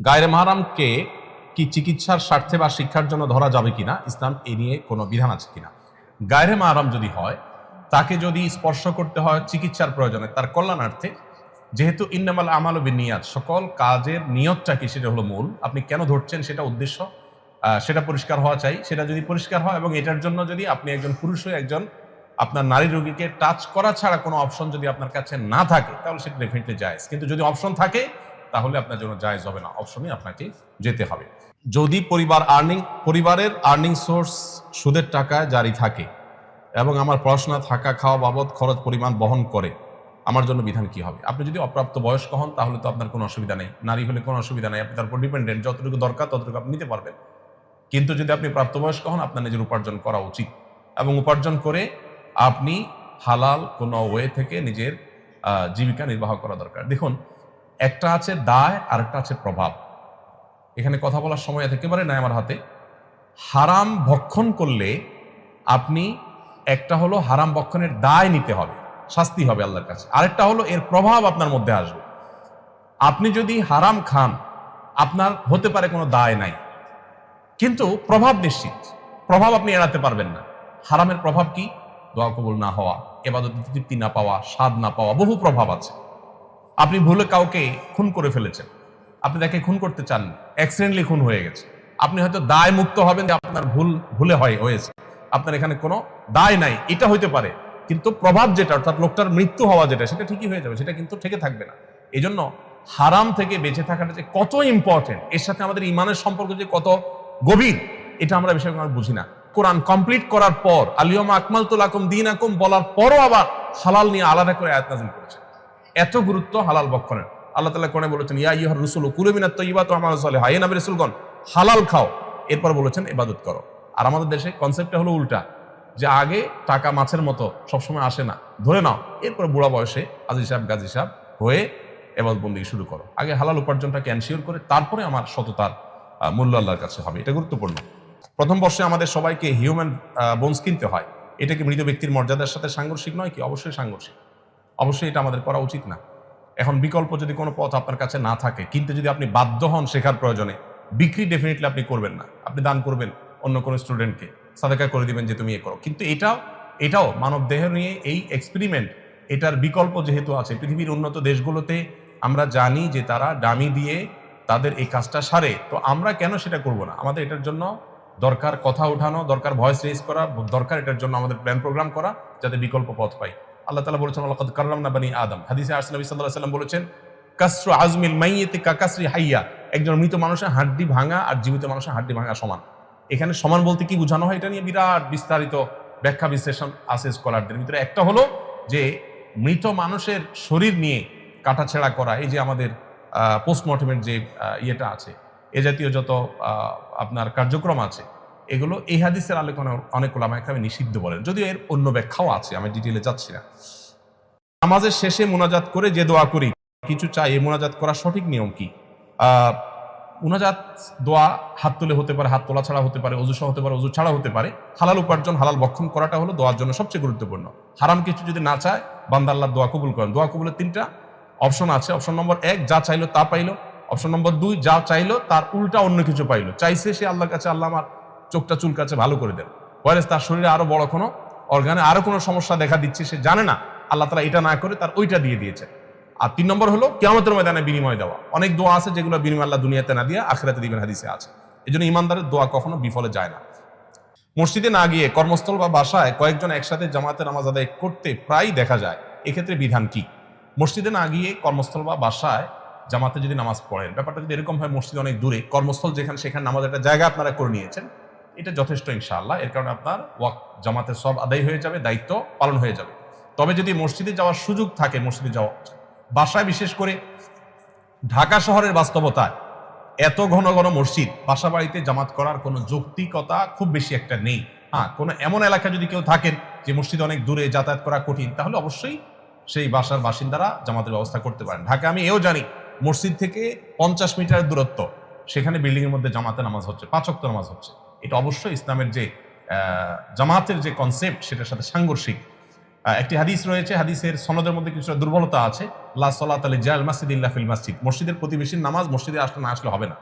গায়রে মাহরামকে কি চিকিৎসার স্বার্থে বা শিক্ষার জন্য ধরা যাবে কিনা, ইসলাম এ নিয়ে কোনো বিধান আছে কিনা? গায়রে মাহরাম যদি হয়, তাকে যদি স্পর্শ করতে হয় চিকিৎসার প্রয়োজনে, তার কল্যাণার্থে, যেহেতু ইন্নামাল আমালু বিন্নিয়াত, সকল কাজের নিয়তটা কি সেটা হলো মূল। আপনি কেন ধরছেন সেটা উদ্দেশ্য, সেটা পরিষ্কার হওয়া চাই। সেটা যদি পরিষ্কার হয় এবং এটার জন্য যদি আপনি একজন পুরুষ হয়ে একজন আপনার নারী রোগীকে টাচ করা ছাড়া কোনো অপশন যদি আপনার কাছে না থাকে, তাহলে সেটা ডেফিনেটলি জায়েজ। কিন্তু যদি অপশন থাকে তাহলে আপনার জন্য জায়েজ হবে না, অপশনই আপনাকে যেতে হবে। যদি পরিবারের আর্নিং সোর্স সুদের টাকায় জারি থাকে এবং আমার পড়াশোনা, থাকা, খাওয়া বাবদ খরচ পরিমাণ বহন করে, আমার জন্য বিধান কি হবে? আপনি যদি অপ্রাপ্ত বয়স্ক হন তাহলে তো আপনার কোনো অসুবিধা নেই, নারী হলে কোনো অসুবিধা নেই, আপনি তার উপর ডিপেন্ডেন্ট, যতটুকু দরকার ততটুকু আপনি নিতে পারবেন। কিন্তু যদি আপনি প্রাপ্তবয়স্ক হন, আপনার নিজের উপার্জন করা উচিত এবং উপার্জন করে আপনি হালাল কোনো ওয়ে থেকে নিজের জীবিকা নির্বাহ করা দরকার। দেখুন, একটা আছে দায় আর একটা আছে প্রভাব। এখানে কথা বলার সময় একেবারে নাই আমার হাতে। হারাম ভক্ষণ করলে আপনি, একটা হলো হারাম ভক্ষণের দায় নিতে হবে, শাস্তি হবে আল্লাহর কাছে, আরেকটা হলো এর প্রভাব আপনার মধ্যে আসবে। আপনি যদি হারাম খান, আপনার হতে পারে কোনো দায় নাই, কিন্তু প্রভাব নিশ্চিত, প্রভাব আপনি এড়াতে পারবেন না। হারামের প্রভাব কি? দোয়া কবুল না হওয়া, ইবাদত তৃপ্তি না পাওয়া, স্বাদ না পাওয়া, বহু প্রভাব আছে। আপনি ভুলে কাউকে খুন করে ফেলেছেন, আপনি তাকে খুন করতে চাননি, অ্যাক্সিডেন্টলি খুন হয়ে গেছে, আপনি হয়তো দায় মুক্ত হবেন যে আপনার ভুলে হয়েছে, আপনার এখানে কোনো দায় নাই, এটা হইতে পারে। কিন্তু প্রভাব যেটা, অর্থাৎ লোকটার মৃত্যু হওয়া যেটা, সেটা ঠিকই হয়ে যাবে, সেটা কিন্তু থেকে থাকবে না। এই জন্য হারাম থেকে বেঁচে থাকাটা যে কত ইম্পর্টেন্ট, এর সাথে আমাদের ইমানের সম্পর্ক যে কত গভীর, এটা আমরা বিষয় আমরা বুঝি না। কোরআন কমপ্লিট করার পর, আলিয়মা আকমালতু লাকুম দীনাকুম বলার পরও আবার হালাল নিয়ে আলাদা করে আয়াত নাযিল করেছে। এত গুরুত্ব হালাল ভক্ষণের। আল্লাহ তাআলা কোরআনে বলেছেন, ইয়া আইয়ুহার রাসূলু কুলু মিনাত তাইয়্যিবাতি ওয়া আমালু সালিহা, হে নবী রাসূলগণ হালাল খাও, এরপর বলেছেন ইবাদত করো। আর আমাদের দেশে কনসেপ্টটা হলো উল্টা, যে আগে টাকা মাছের মতো সবসময় আসে না, ধরে নাও, এরপর বুড়া বয়সে হাজী সাহেব গাজী সাহেব হয়ে ইবাদত বন্দেগী শুরু করো। আগে হালাল উপার্জনটাকে এনশিওর করে তারপরে আমার সততার মূল্য আল্লাহর কাছে হবে, এটা গুরুত্বপূর্ণ। প্রথম বর্ষে আমাদের সবাইকে হিউম্যান বোনস কিনতে হয়, এটা কি মৃত ব্যক্তির মর্যাদার সাথে সাংঘর্ষিক নয় কি? অবশ্যই সাংঘর্ষিক, অবশ্যই এটা আমাদের করা উচিত না। এখন বিকল্প যদি কোনো পথ আপনার কাছে না থাকে, কিন্তু যদি আপনি বাধ্য হন শেখার প্রয়োজনে, বিক্রি ডেফিনেটলি আপনি করবেন না, আপনি দান করবেন অন্য কোনো স্টুডেন্টকে, সাদাকা করে দিবেন যে তুমি এ করো। কিন্তু এটাও মানব দেহ নিয়ে এই এক্সপেরিমেন্ট, এটার বিকল্প যেহেতু আছে, পৃথিবীর উন্নত দেশগুলোতে আমরা জানি যে তারা ডামি দিয়ে তাদের এই কাজটা সারে, তো আমরা কেন সেটা করব না? আমাদের এটার জন্য দরকার কথা উঠানো, দরকার ভয়েস রেজ করা, দরকার এটার জন্য আমাদের প্ল্যান প্রোগ্রাম করা, যাতে বিকল্প পথ পাই। আল্লাহ তাআলা বলেছেন, লাকাদ কাররামনা বানি আদম। হাদিসে আসছে নবী সাল্লাল্লাহু আলাইহি ওয়াসাল্লাম বলেছেন, কাসরু আজমিল মাইয়িতি কাকাসরি হাইয়া, একজন মৃত মানুষের হাড্ডি ভাঙা আর জীবিত মানুষের হাড্ডি ভাঙা সমান। এখানে সমান বলতে কি বোঝানো হয়, এটা নিয়ে বিরাট বিস্তারিত ব্যাখ্যা বিশ্লেষণ আছে স্কলারদের ভিতরে। একটা হলো যে মৃত মানুষের শরীর নিয়ে কাটাছেঁড়া করা, এই যে আমাদের পোস্টমর্টমের যে ইয়েটা আছে, এ জাতীয় যত আপনার কার্যক্রম আছে, এগুলো এই হাদিসের আলোচনা অনেক ওলামা একরাম নিষিদ্ধ বলেন, যদিও এর অন্য ব্যাখ্যাও আছে, আমি ডিটেইলে যাচ্ছি না। নামাজের শেষে মুনাজাত করে যে দোয়া করি, কিছু চাই, এই মুনাজাত করার সঠিক নিয়ম কি? মুনাজাত দোয়া হাত তুলে হতে পারে, হাত তোলা ছাড়া হতে পারে, অজু সহ হতে পারে, অজু ছাড়া হতে পারে। হালাল উপার্জন, হালাল ভক্ষণ করাটা হলো দোয়ার জন্য সবচেয়ে গুরুত্বপূর্ণ। হারাম কিছু যদি না চায়, বান্দা আল্লাহর দোয়া কবুল করেন। দোয়া কবুলের 3টা অপশন আছে। অপশন নম্বর 1, যা চাইলো তা পাইলো। অপশন নম্বর 2, যা চাইলো তার উল্টা অন্য কিছু পাইলো। চাইছে সে আল্লাহর কাছে, আল্লাহ আমার চোখটা চুলকাচ্ছে, ভালো করে দেন, ওয়ারেস তার শরীরে আরো বড় কোনো অর্গানে আরো কোনো সমস্যা দেখা দিচ্ছে, সে জানে না, আল্লাহ তাআলা এটা না করে তার ওইটা দিয়ে দিয়েছে। আর 3 নম্বর হলো কিয়ামতের ময়দানে বিনিময় দেওয়া। অনেক দোয়া আছে যেগুলো বিনিময় আল্লাহ দুনিয়াতে না দিয়ে আখিরাতে দিবেন, হাদিসে আছে। এই জন্য ইমানদারের দোয়া কখনো বিফলে যায় না। মসজিদে না গিয়ে কর্মস্থল বা বাসায় কয়েকজন একসাথে জামাতে নামাজ আদায় করতে প্রায় দেখা যায়, এক্ষেত্রে বিধান কি? মসজিদে না গিয়ে কর্মস্থল বা বাসায় জামাতে যদি নামাজ পড়েন, ব্যাপারটা যদি এরকম হয় মসজিদ অনেক দূরে, কর্মস্থল যেখানে, সেখানে নামাজ একটা জায়গা আপনারা করে নিয়েছেন, এটা যথেষ্ট ইনশাআল্লাহ। এর কারণে আপনার ওয়াক্ত জামাতের সব আদায় হয়ে যাবে, দায়িত্ব পালন হয়ে যাবে। তবে যদি মসজিদে যাওয়ার সুযোগ থাকে, মসজিদে যাওয়া, বাসায় বিশেষ করে ঢাকা শহরের বাস্তবতায় এত ঘন ঘন মসজিদ, বাসা বাড়িতে জামাত করার কোনো যৌক্তিকতা খুব বেশি একটা নেই। হ্যাঁ, কোনো এমন এলাকা যদি কেউ থাকেন যে মসজিদ অনেক দূরে, যাতায়াত করা কঠিন, তাহলে অবশ্যই সেই বাসার বাসিন্দারা জামাতের ব্যবস্থা করতে পারেন। ঢাকা আমি এও জানি, মসজিদ থেকে 50 মিটার দূরত্ব, সেখানে বিল্ডিং এর মধ্যে জামাতে নামাজ হচ্ছে, 5 ওয়াক্ত নামাজ হচ্ছে। এটা অবশ্যই ইসলামের যে জামাতের যে কনসেপ্ট, সেটার সাথে সাংঘর্ষিক। একটি হাদিস রয়েছে, হাদিসের সনদের মধ্যে কিছুটা দুর্বলতা আছে। লা সালাতা লিজাল মাসজিদ ইল্লা ফিল মাসজিদ, মসজিদের প্রতিবেশীর নামাজ মসজিদে আসলে না আসলে হবে না।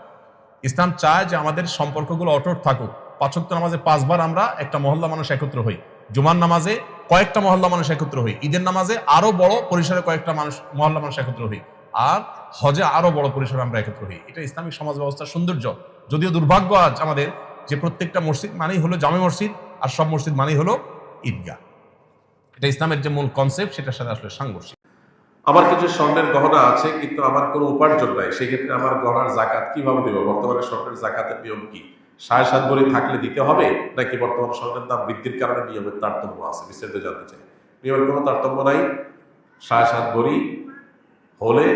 ইসলাম চায় যে আমাদের সম্পর্কগুলো অটুট থাকুক। 5 ওয়াক্ত নামাজে 5 বার আমরা একটা মহল্লা মানুষ একত্র হই, জুমার নামাজে কয়েকটা মহল্লা মানুষ একত্র হই, ঈদের নামাজে আরো বড় পরিসরে কয়েকটা মহল্লা মানুষ একত্র হই, আর হজে আরো বড় পরিসরে আমরা একত্র হই। এটা ইসলামিক সমাজ ব্যবস্থার সৌন্দর্য। যদিও দুর্ভাগ্য আজ আমাদের যে প্রত্যেকটা মসজিদ মানেই হলো জামে মসজিদ, আর সব মসজিদ মানেই হলো ঈদগাহ। এটা ইসলামের যে মূল কনসেপ্ট সেটার সাথে আসলে সাংঘর্ষিক। আমার কিছু স্বর্ণের গহনা আছে কিন্তু আমার কোনো উপার্জন নাই, সেক্ষেত্রে আমার গহনার জাকাত কিভাবে দেবো? বর্তমানে স্বর্ণের জাকাতের নিয়ম কি? 7.5 ভরি থাকলে দিতে হবে, নাকি বর্তমান স্বর্ণের দাম বৃদ্ধির কারণে নিয়মের তারতম্য আছে? বিস্তারিত জানতে চাই। নিয়মের কোনো তারতম্য নাই। 7.5 ভরি হলে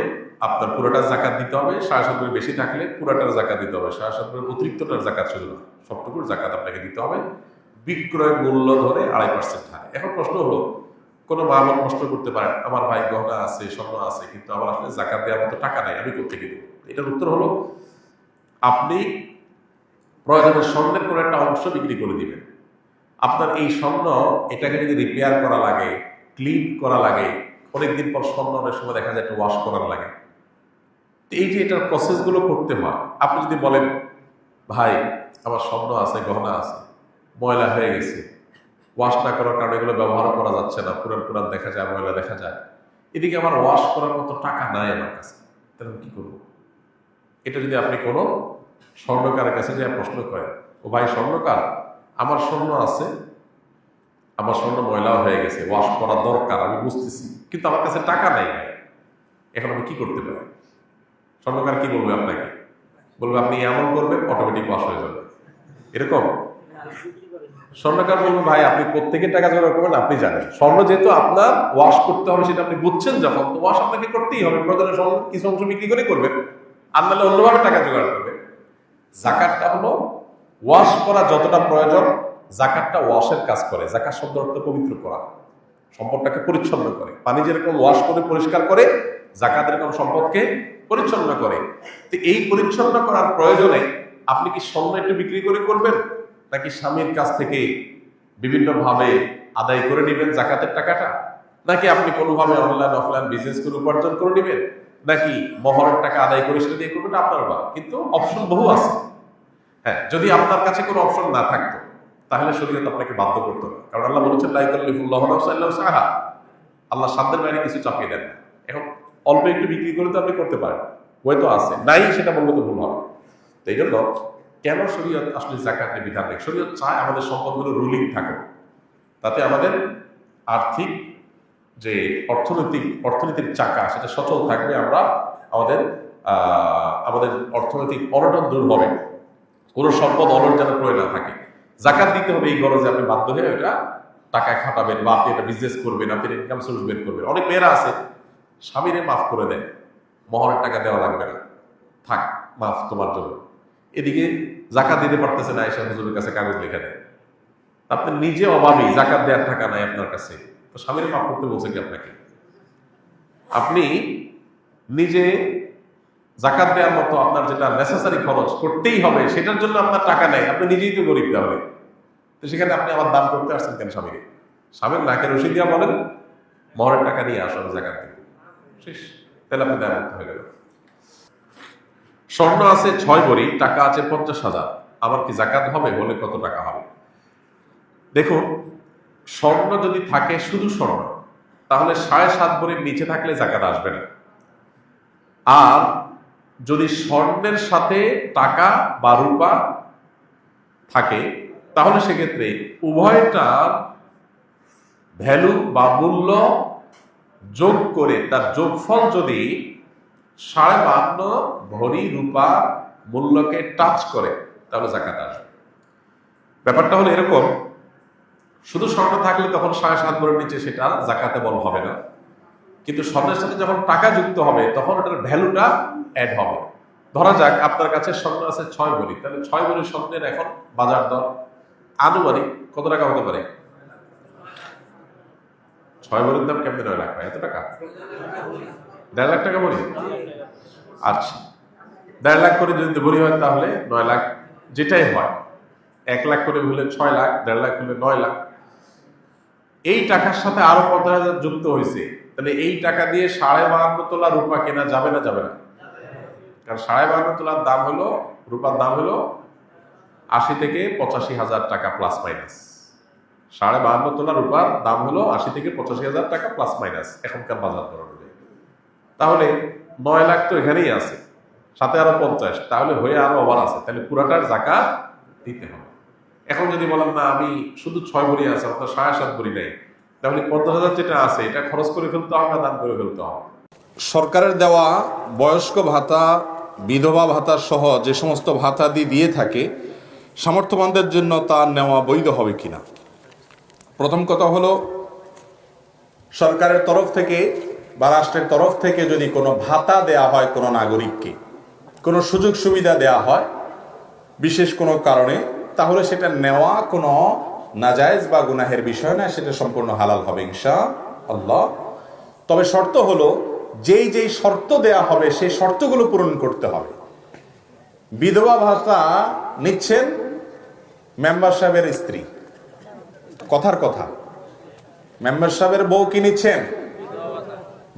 আপনার পুরোটা জাকাত দিতে হবে, 7.5 ভরি বেশি থাকলে পুরোটার জাকাত দিতে হবে। 7.5 ভরি অতিরিক্তটার জাকাত শুধু না, সবটুকুর জাকাত আপনাকে দিতে হবে, বিক্রয় মূল্য ধরে 2.5% হারে। এখন প্রশ্ন হলো, কোনো মা বোন প্রশ্ন করতে পারেন, আমার ভাই গহনা আছে, স্বর্ণ আছে, কিন্তু আমার আসলে জাকাত দেওয়ার মতো টাকা নাই, আমি কোথেকে দেবো? এটার উত্তর হলো, আপনি প্রয়োজনে স্বর্ণের কোনো একটা অংশ বিক্রি করে দিবেন। আপনার এই স্বর্ণ, এটাকে যদি রিপেয়ার করা লাগে, ক্লিন করা লাগে, অনেকদিন পর স্বর্ণ অনেক সময় দেখা যায় একটু ওয়াশ করার লাগে, তো এই যে এটার প্রসেসগুলো করতে হয়। আপনি যদি বলেন, ভাই আমার স্বর্ণ আছে, গহনা আছে, ময়লা হয়ে গেছে, ওয়াশ না করার কারণে এগুলো ব্যবহার করা যাচ্ছে না, পুরান পুরান দেখা যায়, ময়লা দেখা যায়, এদিকে আমার ওয়াশ করার মতো টাকা নাই আমার কাছে, তাহলে আমি কি করবো? এটা যদি আপনি কোনো স্বর্ণকারের কাছে যে প্রশ্ন করেন, ও ভাই স্বর্ণকার, আমার স্বর্ণ আছে, আমার স্বর্ণ ময়লাও হয়ে গেছে, ওয়াশ করা দরকার, আমি বুঝতেছি, কিন্তু আমার কাছে টাকা নাই, এখন আমি কি করতে পারি? স্বর্ণকার কি বলবে আপনাকে? বলবে আপনি এমন করবেন অটোমেটিক ওয়াশ হয়ে যাবে, এরকম। স্বর্ণকার বলবে, ভাই আপনি প্রত্যেকের টাকা জোগাড় করবেন, আপনি জানেন স্বর্ণ যেহেতু আপনার ওয়াশ করতে হবে, সেটা আপনি বুঝছেন যখন, তো ওয়াশ আপনাকে করতেই হবে। প্রয়োজনে স্বর্ণ কিছু অংশ বিক্রি করে করবেন, আর নাহলে অন্যভাবে টাকা জোগাড় করবেন। জাকাতটা হলো ওয়াশ করা যতটা প্রয়োজন, জাকাতটা ওয়াশের কাজ করে। জাকাত শব্দ অর্থ পবিত্র করা, সম্পদটাকে পরিচ্ছন্ন করে। পানি যেরকম ওয়াশ করে পরিষ্কার করে, জাকাত এরকম সম্পদকে পরিচ্ছন্ন করে। তো এই পরিচ্ছন্ন করার প্রয়োজনে আপনি কি স্বর্ণ একটু বিক্রি করে করবেন, নাকি স্বামীর কাছ থেকে বিভিন্নভাবে আদায় করে নেবেন জাকাতের টাকাটা, নাকি আপনি কোনোভাবে অনলাইন অফলাইন বিজনেস করে উপার্জন করে নেবেন, নাকি মহরের টাকা আদায় করে সেটা দিয়ে করবেন? আপনার বা, কিন্তু অপশন বহু আছে। হ্যাঁ, যদি আপনার কাছে কোনো অপশন না থাকতো, তাহলে শরীয়ত আপনাকে বাধ্য করতো না, কারণ আল্লাহ বলেছেন লা ইউকাল্লিফুল্লাহু নাফসান ইল্লা উসআহা। আল্লাহ সাধ্যের বাইরে কিছু চাপিয়ে দেন না। এখন অল্প একটু বিক্রি করে তো আপনি করতে পারেন, হয়তো আছে, নাই সেটা বললে তো ভুল হবে। তো এই জন্য কেন শরীয়ত আসলে জাকাতের বিধান নেই? শরীয়ত চায় আমাদের সম্পদগুলো রুলিং থাকুক, তাতে আমাদের আর্থিক যে অর্থনীতির চাকা সেটা সচল থাকবে, আমরা আমাদের অর্থনৈতিক অনটন দূর হবে, কোনো সম্পদ অলট যেন প্রয়োগ না থাকে। জাকাত দিতে হবে এই গরজে আপনি বাধ্য হয়ে ওটা টাকায় খাটাবেন, বা আপনি এটা বিজনেস করবেন, আপনি ইনকাম সোর্স বের করবেন। অনেক মেয়েরা আছে স্বামীরে মাফ করে দেয়, মহরের টাকা দেওয়া লাগবে না, থাক মাফ তোমার জন্য। এদিকে জাকাত দিতে পারতেছে না, এসে হুজুরের কাছে কাগজ লিখে দেয়। আপনি নিজে অভাবী, জাকাত দেওয়ার টাকা নাই আপনার কাছে, তো স্বামীর মাফ করতে বলছে কি আপনাকে? আপনি নিজে জাকাত দেওয়ার মতো আপনার যেটা নেসেসারি খরচ করতেই হবে, সেটার জন্য আপনার টাকা নেই, আপনি নিজেই তো গরিব, তাহলে তো সেখানে আপনি আমার দাম করতে আসছেন কেন স্বামীকে? স্বামীর নাকের রসিদ দিয়া বলেন মহরের টাকা নিয়ে আসো, জাকাত দেব, শেষ, তাহলে আপনি দায় মুক্ত হয়ে গেল। স্বর্ণ আছে 6 ভরি, টাকা আছে 50,000, আমার কি জাকাত হবে? বলে কত টাকা হবে? দেখুন, স্বর্ণ যদি থাকে শুধু স্বর্ণ, তাহলে 7.5 ভরির নিচে থাকলে জাকাত আসবে না। আর যদি স্বর্ণের সাথে টাকা বা রূপা থাকে, তাহলে সেক্ষেত্রে উভয়টার ভ্যালু বা মূল্য যোগ করে তার যোগফল যদি 52.5 ভরি রূপা মূল্যকে টাচ করে, তাহলে জাকাত আসবে। ব্যাপারটা হলো এরকম, শুধু স্বর্ণ থাকলে তখন 7.5 ভরির নিচে সেটা জাকাতে বল হবে না, কিন্তু স্বর্ণের সাথে যখন টাকা যুক্ত হবে তখন ওটার ভ্যালুটা অ্যাড হবে। ধরা যাক আপনার কাছে স্বর্ণ আছে 6 ভরি, তাহলে 6 ভরি স্বর্ণের এখন বাজার দর আনুমানিক কত টাকা হতে পারে? 6 ভরির দাম কেমন 9 লাখ হয়? এত টাকা? 1.5 লাখ টাকা ভরি? আচ্ছা, 1.5 লাখ করে যদি ভরি হয় তাহলে 9 লাখ, যেটাই হয়, 1 লাখ করে হলে 6 লাখ, 1.5 লাখ হলে 9 লাখ। এই টাকার সাথে আরো 50,000 যুক্ত হয়েছে, তাহলে এই টাকা দিয়ে 52.5 তোলা রূপা কেনা যাবে না যাবে না? কারণ 52.5 তোলার দাম হলো, রূপার দাম হলো 80 থেকে 85,000 টাকা প্লাস মাইনাস। 52.5 তোলা রূপার দাম হলো 80 থেকে 85,000 টাকা প্লাস মাইনাস এখনকার বাজার দর অনুযায়ী। তাহলে 9 লাখ তো এখানেই আছে, সাথে আরো 50, তাহলে হয়ে আরো ওভার আছে, তাহলে পুরাটার যাকাত দিতে হবে। এখন যদি বলেন না আমি শুধু 6 ভরি আছে, অর্থাৎ 7.5 ভরি নেই, তাহলে 50,000 যেটা আছে এটা খরচ করে ফেলতে হবে, দান করে ফেলতে হবে। সরকারের দেওয়া বয়স্ক ভাতা, বিধবা ভাতা সহ যে সমস্ত ভাতাদি দিয়ে থাকে, সামর্থ্যবানদের জন্য তা নেওয়া বৈধ হবে কিনা। প্রথম কথা হলো, সরকারের তরফ থেকে বা রাষ্ট্রের তরফ থেকে যদি কোনো ভাতা দেয়া হয় কোনো নাগরিককে, কোনো সুযোগ সুবিধা দেয়া হয় বিশেষ কোনো কারণে, তাহলে সেটা নেওয়া কোনো নাজায়েজ বা গুনাহের বিষয় না, সেটা সম্পূর্ণ হালাল হবে ইনশাআল্লাহ। তবে শর্ত হলো, যেই যেই শর্ত দেয়া হবে সেই শর্তগুলো পূরণ করতে হবে। বিধবা ভাতা নিচ্ছেন মেম্বার সাহেবের স্ত্রী, কথার কথা, মেম্বার সাহেবের বউ কি নিচ্ছেন?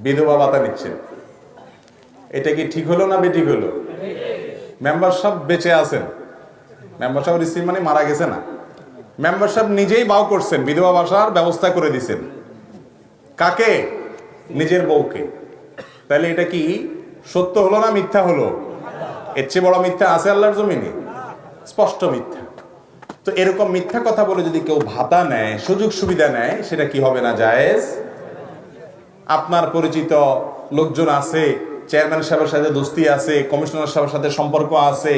বিধবা ভাতা নিচ্ছেন। এটা কি ঠিক হলো না বেঠিক হলো? মেম্বার সাহেব বেঁচে আছেন, মেম্বার সাহেবের স্ত্রী মানে মারা গেছে না। মেম্বার সাহেব নিজেই বাউ করছেন, বিধবা ভাতার ব্যবস্থা করে দিছেন। কাকে? নিজের বউকে। তাহলে এটা কি সত্য হলো না মিথ্যা হলো? এর চেয়ে বড় মিথ্যা আছে আল্লাহর জমিনে? স্পষ্ট মিথ্যা। তো এরকম মিথ্যা কথা বলে যদি কেউ ভাতা নেয়, সুযোগ সুবিধা নেয়, সেটা কি হবে না? জায়েজ। আপনার পরিচিত লোকজন আছে, চেয়ারম্যান সাহেবের সাথে দোস্তি আছে, কমিশনার সাহেবের সাথে সম্পর্ক আছে,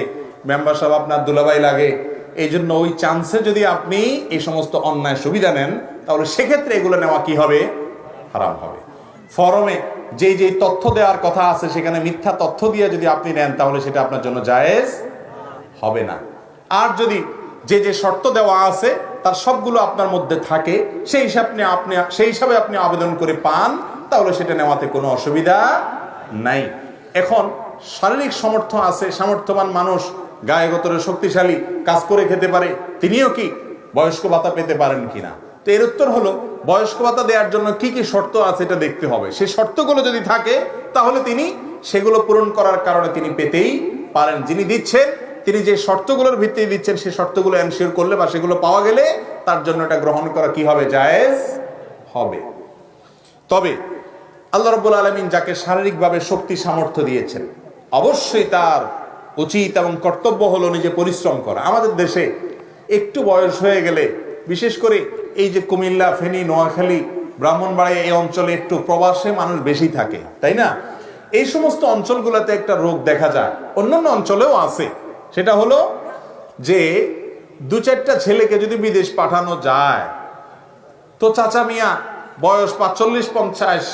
মেম্বার সাহেব আপনার দুলাভাই লাগে, এই জন্য ওই চান্সে যদি আপনি এই সমস্ত অন্যায় সুবিধা নেন, তাহলে সেক্ষেত্রে এগুলো নেওয়া কি হবে? হারাম হবে। ফরমে যে যে তথ্য দেওয়ার কথা আছে সেখানে মিথ্যা তথ্য দিয়ে যদি আপনি নেন, তাহলে সেটা আপনার জন্য জায়েজ হবে না। আর যদি যে যে শর্ত দেওয়া আছে তার সবগুলো আপনার মধ্যে থাকে, সেই হিসাবে আপনি আবেদন করে পান, তাহলে সেটা নেওয়াতে কোনো অসুবিধা নাই। এখন শারীরিক সামর্থ্য আছে, সামর্থ্যবান মানুষ, গায়ে গতরে শক্তিশালী, কাজ করে খেতে পারে, তিনিও কি বয়স্ক ভাতা পেতে পারেন কিনা? তো এর উত্তর হলো, বয়স্ক ভাতা দেওয়ার জন্য কি কি শর্ত আছে এটা দেখতে হবে। সেই শর্তগুলো যদি থাকে তাহলে তিনি সেগুলো পূরণ করার কারণে তিনি পেতেই পারেন। যিনি দিচ্ছেন তিনি যে শর্তগুলোর ভিত্তিতে দিচ্ছেন, সেই শর্তগুলো এনশিওর করলে বা সেগুলো পাওয়া গেলে তার জন্য এটা গ্রহণ করা কি হবে? জায়েজ হবে। তবে আল্লাহ রাব্বুল আলামিন যাকে শারীরিকভাবে শক্তি সামর্থ্য দিয়েছেন, অবশ্যই তার উচিত এবং কর্তব্য হলো নিজে পরিশ্রম করা। আমাদের দেশে একটু বয়স হয়ে গেলে, বিশেষ করে এই যে কুমিল্লা, ফেনী, নোয়াখালী, ব্রাহ্মণবাড়িয়া এই অঞ্চলে একটু প্রবাসে মানুষ বেশি থাকে, তাই না? এই সমস্ত অঞ্চলগুলোতে একটা রোগ দেখা যায়, অন্যান্য অঞ্চলেও আছে। সেটা হলো যে 2-4টা ছেলেকে যদি বিদেশ পাঠানো যায়, তো চাচা মিয়া বয়স 45-50,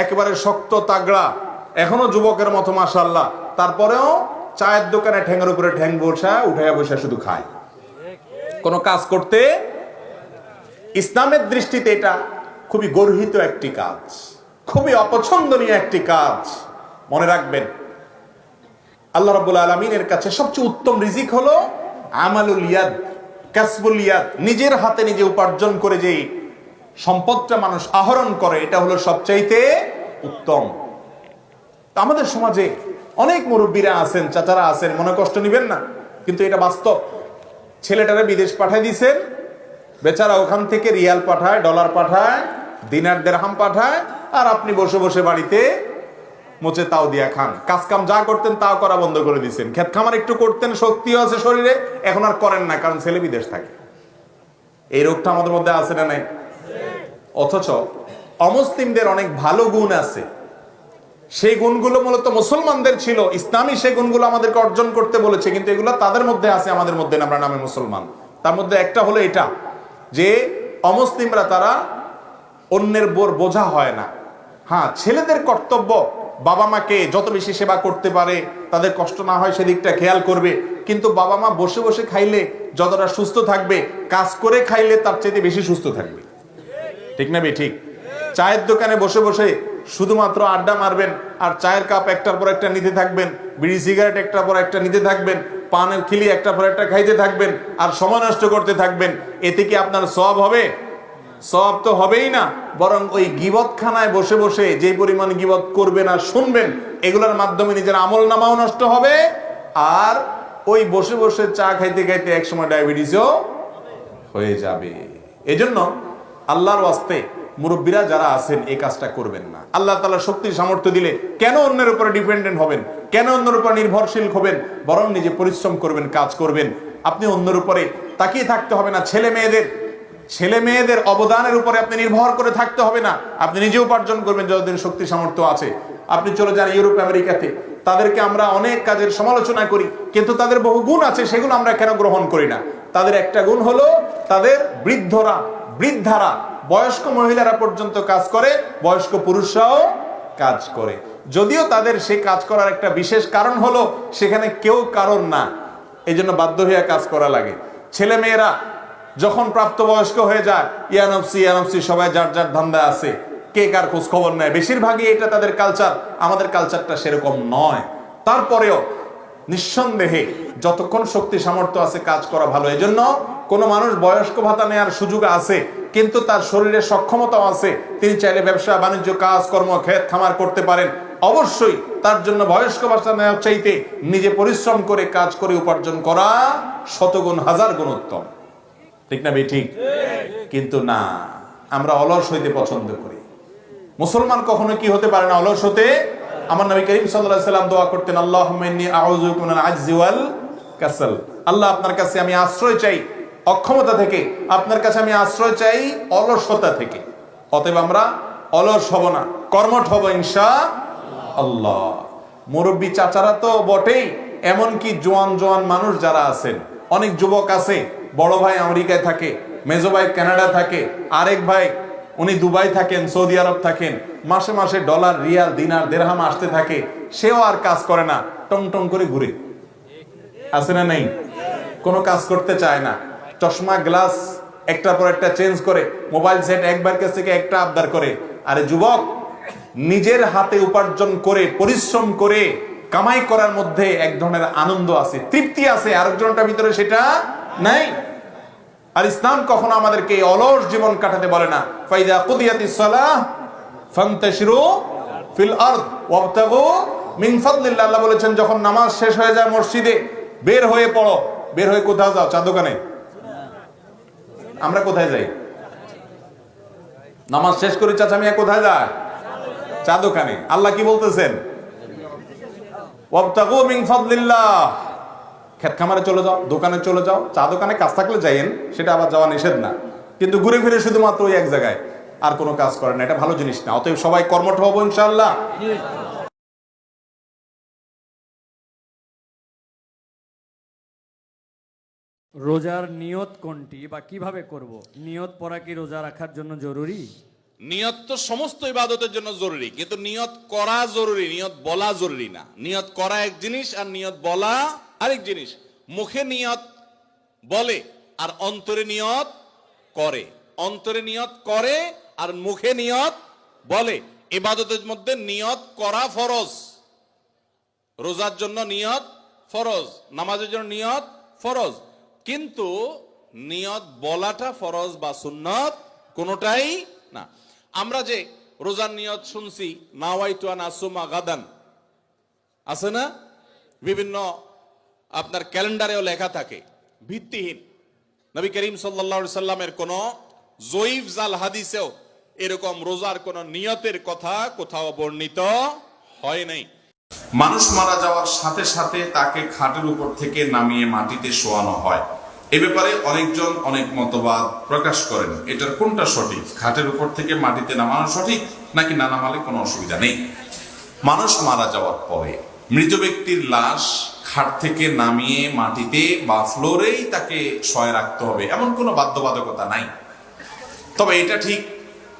একেবারে শক্ত তাগড়া, এখনো যুবকের মতো মাশাআল্লাহ, তারপরেও চায়ের দোকানে ঠ্যাঙের উপরে ঠ্যাং উঠাইয়া বসে শুধু খায়, কোনো কাজ করতে। ইসলামের দৃষ্টিতে এটা খুবই গর্হিত একটি কাজ, খুবই অপছন্দনীয় একটি কাজ। মনে রাখবেন, আল্লাহ রাব্বুল আলামিনের কাছে সবচেয়ে উত্তম রিজিক হলো আমালুল ইয়াদ, কাসবুল ইয়াদ, নিজের হাতে নিজে উপার্জন করে যে সম্পদটা মানুষ আহরণ করে, এটা হলো সবচাইতে উত্তম। আমাদের সমাজে অনেক মুরব্বীরা আছেন, চাচারা আছেন, মনে কষ্ট নিবেন না, কিন্তু এটা বাস্তব। ছেলেটারে বিদেশ পাঠায় দিয়েছেন, বেচারা ওখান থেকে রিয়াল পাঠায়, ডলার পাঠায়, দিনার দিরহাম পাঠায়, আর আপনি বসে বসে বাড়িতে মোচে তাও দিয়া খান। কাজ কাম যা করতেন তাও করা বন্ধ করে দিয়েছেন। ক্ষেত খামার একটু করতেন, শক্তিও আছে শরীরে, এখন আর করেন না, কারণ ছেলে বিদেশ থাকে। এই রোগটা আমাদের মধ্যে আছে না নাই? অথচ অমুসলিমদের অনেক ভালো গুণ আছে, সেই গুণগুলো মূলত মুসলমানদের ছিল, ইসলামী সেই গুণগুলো আমাদেরকে অর্জন করতে বলেছে, কিন্তু এগুলো তাদের মধ্যে আছে, আমাদের মধ্যে না। আমরা নামে মুসলমান। তার মধ্যে একটা হলো এটা যে অমুসলিমরা তারা অন্যের বোঝা হয় না। হ্যাঁ, ছেলেদের কর্তব্য বাবা মাকে যত বেশি সেবা করতে পারে, তাদের কষ্ট না হয় সেদিকটা খেয়াল করবে, কিন্তু বাবা মা বসে বসে খাইলে যতটা সুস্থ থাকবে, কাজ করে খাইলে তার চাইতে বেশি সুস্থ থাকবে। ঠিক না? ঠিক। চায়ের দোকানে বসে বসে শুধুমাত্র আড্ডা মারবেন, আর চায়ের কাপ একটার পর একটা নিতে থাকবেন, বিড়ি সিগারেট একটার পর একটা নিতে থাকবেন, পানের খিলি একটার পর একটা খাইতে থাকবেন, আর সময় নষ্ট করতে থাকবেন, এতে কি আপনার সওয়াব হবে? সওয়াব তো হবেই না, বরং ওই গীবতখানায় বসে বসে যে পরিমাণ গীবত করবেন আর শুনবেন, এগুলোর মাধ্যমে নিজের আমল নামাও নষ্ট হবে, আর ওই বসে বসে চা খাইতে খাইতে একসময় ডায়াবেটিসও হয়ে যাবে। এজন্য আল্লাহর ওয়াস্তে মুরব্বীরা যারা আছেন এই কাজটা করবেন না। আল্লাহ তাআলা শক্তি সামর্থ্য দিলে কেন অন্যের উপরে ডিপেন্ডেন্ট হবেন, কেন অন্যের উপর নির্ভরশীল হবেন, বরং নিজে পরিশ্রম করবেন, কাজ করবেন। আপনি অন্যের উপরে তাকিয়ে থাকতে হবে না, ছেলে মেয়েদের অবদানের উপরে আপনি নির্ভর করে থাকতে হবে না। আপনি নিজে উপার্জন করবেন যতদিন শক্তি সামর্থ্য আছে। আপনি চলে যান ইউরোপ আমেরিকাতে, তাদেরকে আমরা অনেক কাজের সমালোচনা করি, কিন্তু তাদের বহু গুণ আছে, সেগুলো আমরা কেন গ্রহণ করি না? তাদের একটা গুণ হলো তাদের বৃদ্ধারা বয়স্ক মহিলারা পর্যন্ত কাজ করে, বয়স্ক পুরুষরাও কাজ করে। যদিও তাদের সেই কাজ করার একটা বিশেষ কারণ হলো সেখানে কেউ কারণ না, এই জন্য বাধ্য হয়ে কাজ করা লাগে। ছেলে মেয়েরা যখন প্রাপ্তবয়স্ক হয়ে যায়, ইয়ানফসি সবাই যার যার ধান্দা আছে, কে কার খোঁজ খবর নেয়, বেশিরভাগই এটা তাদের কালচার। আমাদের কালচারটা সেরকম নয়। তারপরেও নিঃসন্দেহে যতক্ষণ শক্তি সামর্থ্য আছে কাজ করা ভালো। এজন্য কোনো মানুষ বয়স্ক ভাতা নেওয়ার সুযোগ আছে, কিন্তু তার শরীরে সক্ষমতাও আছে, তিনি চাইলে ব্যবসা বাণিজ্য কাজকর্ম ক্ষেত খামার করতে পারেন। অবশ্যই তার জন্য বয়স্ক ভাতা নেওয়ার চাইতে নিজে পরিশ্রম করে কাজ করে উপার্জন করা শতগুণ হাজার গুণ উত্তম। ঠিক না ভাই? ঠিক। কিন্তু না, আমরা অলস হইতে পছন্দ করি। মুসলমান কখনো কি হতে পারে না? অলস হতে। আমার নবী করিম সাল্লাল্লাহু আলাইহি সাল্লাম দোয়া করতেন, আল্লাহুম্মা ইন্নী আউযু বিকা মিনাল আজজি ওয়াল কাসাল। আল্লাহ, আপনার কাছে আমি আশ্রয় চাই অক্ষমতা থেকে, আপনার কাছে আমি আশ্রয় চাই অলসতা থেকে। অতএব আমরা অলস হব না, কর্মঠ হব ইনশাআল্লাহ। মুরব্বী চাচারা তো বটেই, এমনকি জোয়ান মানুষ যারা আছেন, অনেক যুবক আছে, বড় ভাই আমেরিকায় থাকে, মেজো ভাই কানাডা থাকে, আরেক ভাই উনি দুবাই থাকেন, সৌদি আরব থাকেন, মাসে মাসে ডলার, রিয়াল, দিনার, দিরহাম আসতে থাকে, সেও আর কাজ করে না, টং টং করে ঘুরে। আছে না নেই? কোনো কাজ করতে চায় না, চশমা গ্লাস একটার পর একটা চেঞ্জ করে, মোবাইল সেট একবার কাছ থেকে একটা আবদার করে। আরে যুবক, নিজের হাতে উপার্জন করে পরিশ্রম করে কামাই করার মধ্যে এক ধরনের আনন্দ আছে, তৃপ্তি আছে, আরেকজনটার ভিতরে সেটা নাই। আর ইসলাম কখনো আমাদেরকে অলস জীবন কাটাতে বলে না। ফাইদা কুদিয়াতিস সালাহ ফান্তাশিরু ফিল আরদ ওয়াবতাগু মিন ফাদলিল্লাহ। আল্লাহ বলেছেন, যখন নামাজ শেষ হয়ে যায় মসজিদে, বের হয়ে পড়ো। বের হয়ে কোথায় যাও? চা দোকানে। আমরা কোথায় যাই? নামাজ শেষ করে চাচা মিয়া কোথায় যায়? চা দোকানে। আল্লাহ কি বলতেছেন? ওয়াবতাগু মিন ফাদলিল্লাহ। ক্ষেত খামারে চলে যাও, দোকানে চলে যাও, চা দোকানে কাজ থাকলে যাইয়েন, সেটা আবার যাওয়া নিষেধ না, কিন্তু ঘুরে ফিরে শুধুমাত্র ওই এক জায়গায় আর কোনো কাজ করেন না, এটা ভালো জিনিস না। অতএব সবাই কর্মঠ হবো ইনশাআল্লাহ। রোজার নিয়ত কোনটি বা কিভাবে করব? নিয়ত পড়া কি রোজা রাখার জন্য জরুরি? নিয়ত তো সমস্ত ইবাদতের জন্য জরুরি, কিন্তু নিয়ত করা জরুরি, নিয়ত বলা জরুরি না। নিয়ত করা এক জিনিস আর নিয়ত বলা আরেক জিনিস। মুখে নিয়ত বলে আর অন্তরে নিয়ত করে, অন্তরে নিয়ত করে আর মুখে নিয়ত বলে। ইবাদতের মধ্যে নিয়ত করা ফরজ। রোজার জন্য নিয়ত ফরজ, নামাজের জন্য নিয়ত ফরজ, কিন্তু নিয়ত বলাটা ফরজ বা সুন্নত কোনোটাই না। আমরা যে রোজার নিয়ত শুনছি, নাওয়াইতু আন আসুমা গাদান, আছে না? বিভিন্ন আপনার ক্যালেন্ডারেও লেখা থাকে, ভিত্তিহীন। নবী করিম সাল্লাল্লাহু আলাইহি সাল্লামের কোন জয়ীফ জাল হাদিসেও এরকম রোজার কোন নিয়তের কথা কোথাও বর্ণিত হয় নাই। মানুষ মারা যাওয়ার সাথে সাথে তাকে খাটের উপর থেকে নামিয়ে মাটিতে শোয়ানো হয়। এ ব্যাপারে অনেকজন অনেক মতবাদ প্রকাশ করেন। এটার কোনটা সঠিক? খাটের উপর থেকে মাটিতে নামানো সঠিক, নাকি না নামালে কোনো অসুবিধা নেই? মানুষ মারা যাওয়ার পরে মৃত ব্যক্তির লাশ খাট থেকে নামিয়ে মাটিতে বা ফ্লোরেই তাকে শোয় রাখতে হবে, এমন কোনো বাধ্যবাধকতা নাই। তবে এটা ঠিক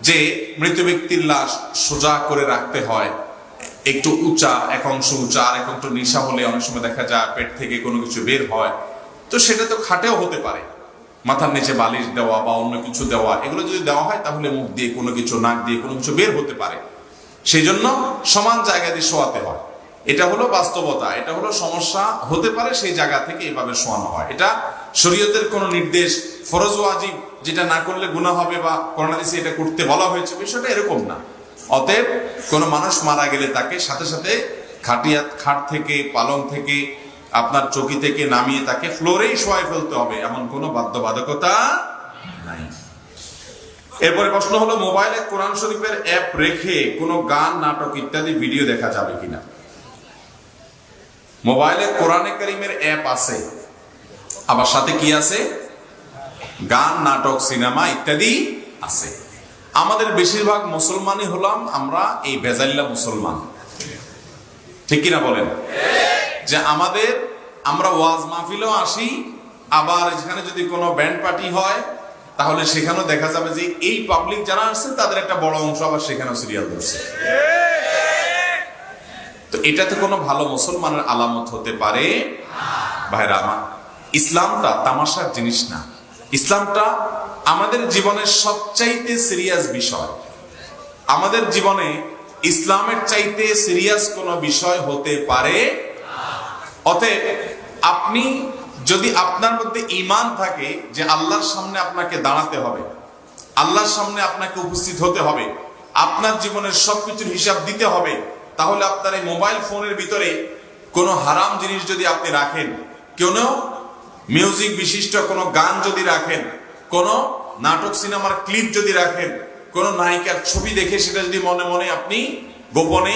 যে মৃত ব্যক্তির লাশ সোজা করে রাখতে হয়, একটু উঁচা, এক অংশ উঁচা আর এক অংশ নিচা হলে অনেক সময় দেখা যায় পেট থেকে কোনো কিছু বের হয়, তো সেটা তো খাটেও হতে পারে। মাথার নিচে বালিশ দেওয়া বা অন্য কিছু দেওয়া, এগুলো যদি দেওয়া হয় তাহলে মুখ দিয়ে কোনো কিছু, নাক দিয়ে কোনো কিছু বের হতে পারে। সেই জন্য সমান জায়গা দিয়ে শোয়াতে হয়। এটা হলো বাস্তবতা, এটা হলো সমস্যা হতে পারে, সেই জায়গা থেকে এভাবে শোয়ানো হয়। এটা শরীয়তের কোনো নির্দেশ ফরজ ওয়াজিব যেটা না করলে গুনাহ হবে বা কোরআন হাদিসে এটা করতে বলা হয়েছে, বিষয়টা এরকম না। অতএব কোনো মানুষ মারা গেলে তাকে সাথে সাথে খাট থেকে, পালং থেকে, আপনার চৌকি থেকে নামিয়ে তাকে ফ্লোরেই শোয়াই ফেলতে হবে, এমন কোনো বাধ্যবাধকতা নাই। এরপরে প্রশ্ন হলো, মোবাইলে কোরআন শরীফের অ্যাপ রেখে কোনো গান, নাটক ইত্যাদি ভিডিও দেখা যাবে কিনা? মোবাইলে কোরআনে কারীমের অ্যাপ আছে, আবার সাথে কি আছে? গান, নাটক, সিনেমা ইত্যাদি আছে। আমাদের বেশিরভাগ মুসলমানই হলাম আমরা এই বেজাল্লা মুসলমান, ঠিক কিনা বলেন? যে আমরা ওয়াজ মাহফিলেও আসি, আবার এখানে যদি কোনো ব্যান্ড পার্টি হয় তাহলে সেখানেও দেখা যাবে যে এই পাবলিক যারা আসছে তাদের একটা বড় অংশ আবার সেখানেও সিরিয়াল ধরছে। তো এটাতে কোনো ভালো মুসলমানের আলামত হতে পারে? ভাইরা আমার, ইসলামটা তামাশার জিনিস না। ইসলামটা আমাদের জীবনের সবচাইতে সিরিয়াস বিষয়। আমাদের জীবনে ইসলামের চাইতে সিরিয়াস কোনো বিষয় হতে পারে? অতএব আপনি যদি আপনার মধ্যে ঈমান থাকে যে আল্লাহর সামনে আপনাকে দাঁড়াতে হবে, আল্লাহর সামনে আপনাকে উপস্থিত হতে হবে, আপনার জীবনের সবকিছুর হিসাব দিতে হবে, তাহলে আপনার এই মোবাইল ফোনের ভিতরে কোনো হারাম জিনিস যদি আপনি রাখেন, কোনো মিউজিক বিশিষ্ট কোনো গান যদি রাখেন, কোনো নাটক সিনেমার ক্লিপ যদি রাখেন, কোনো নায়িকার ছবি দেখে সেটা যদি মনে মনে আপনি গোপনে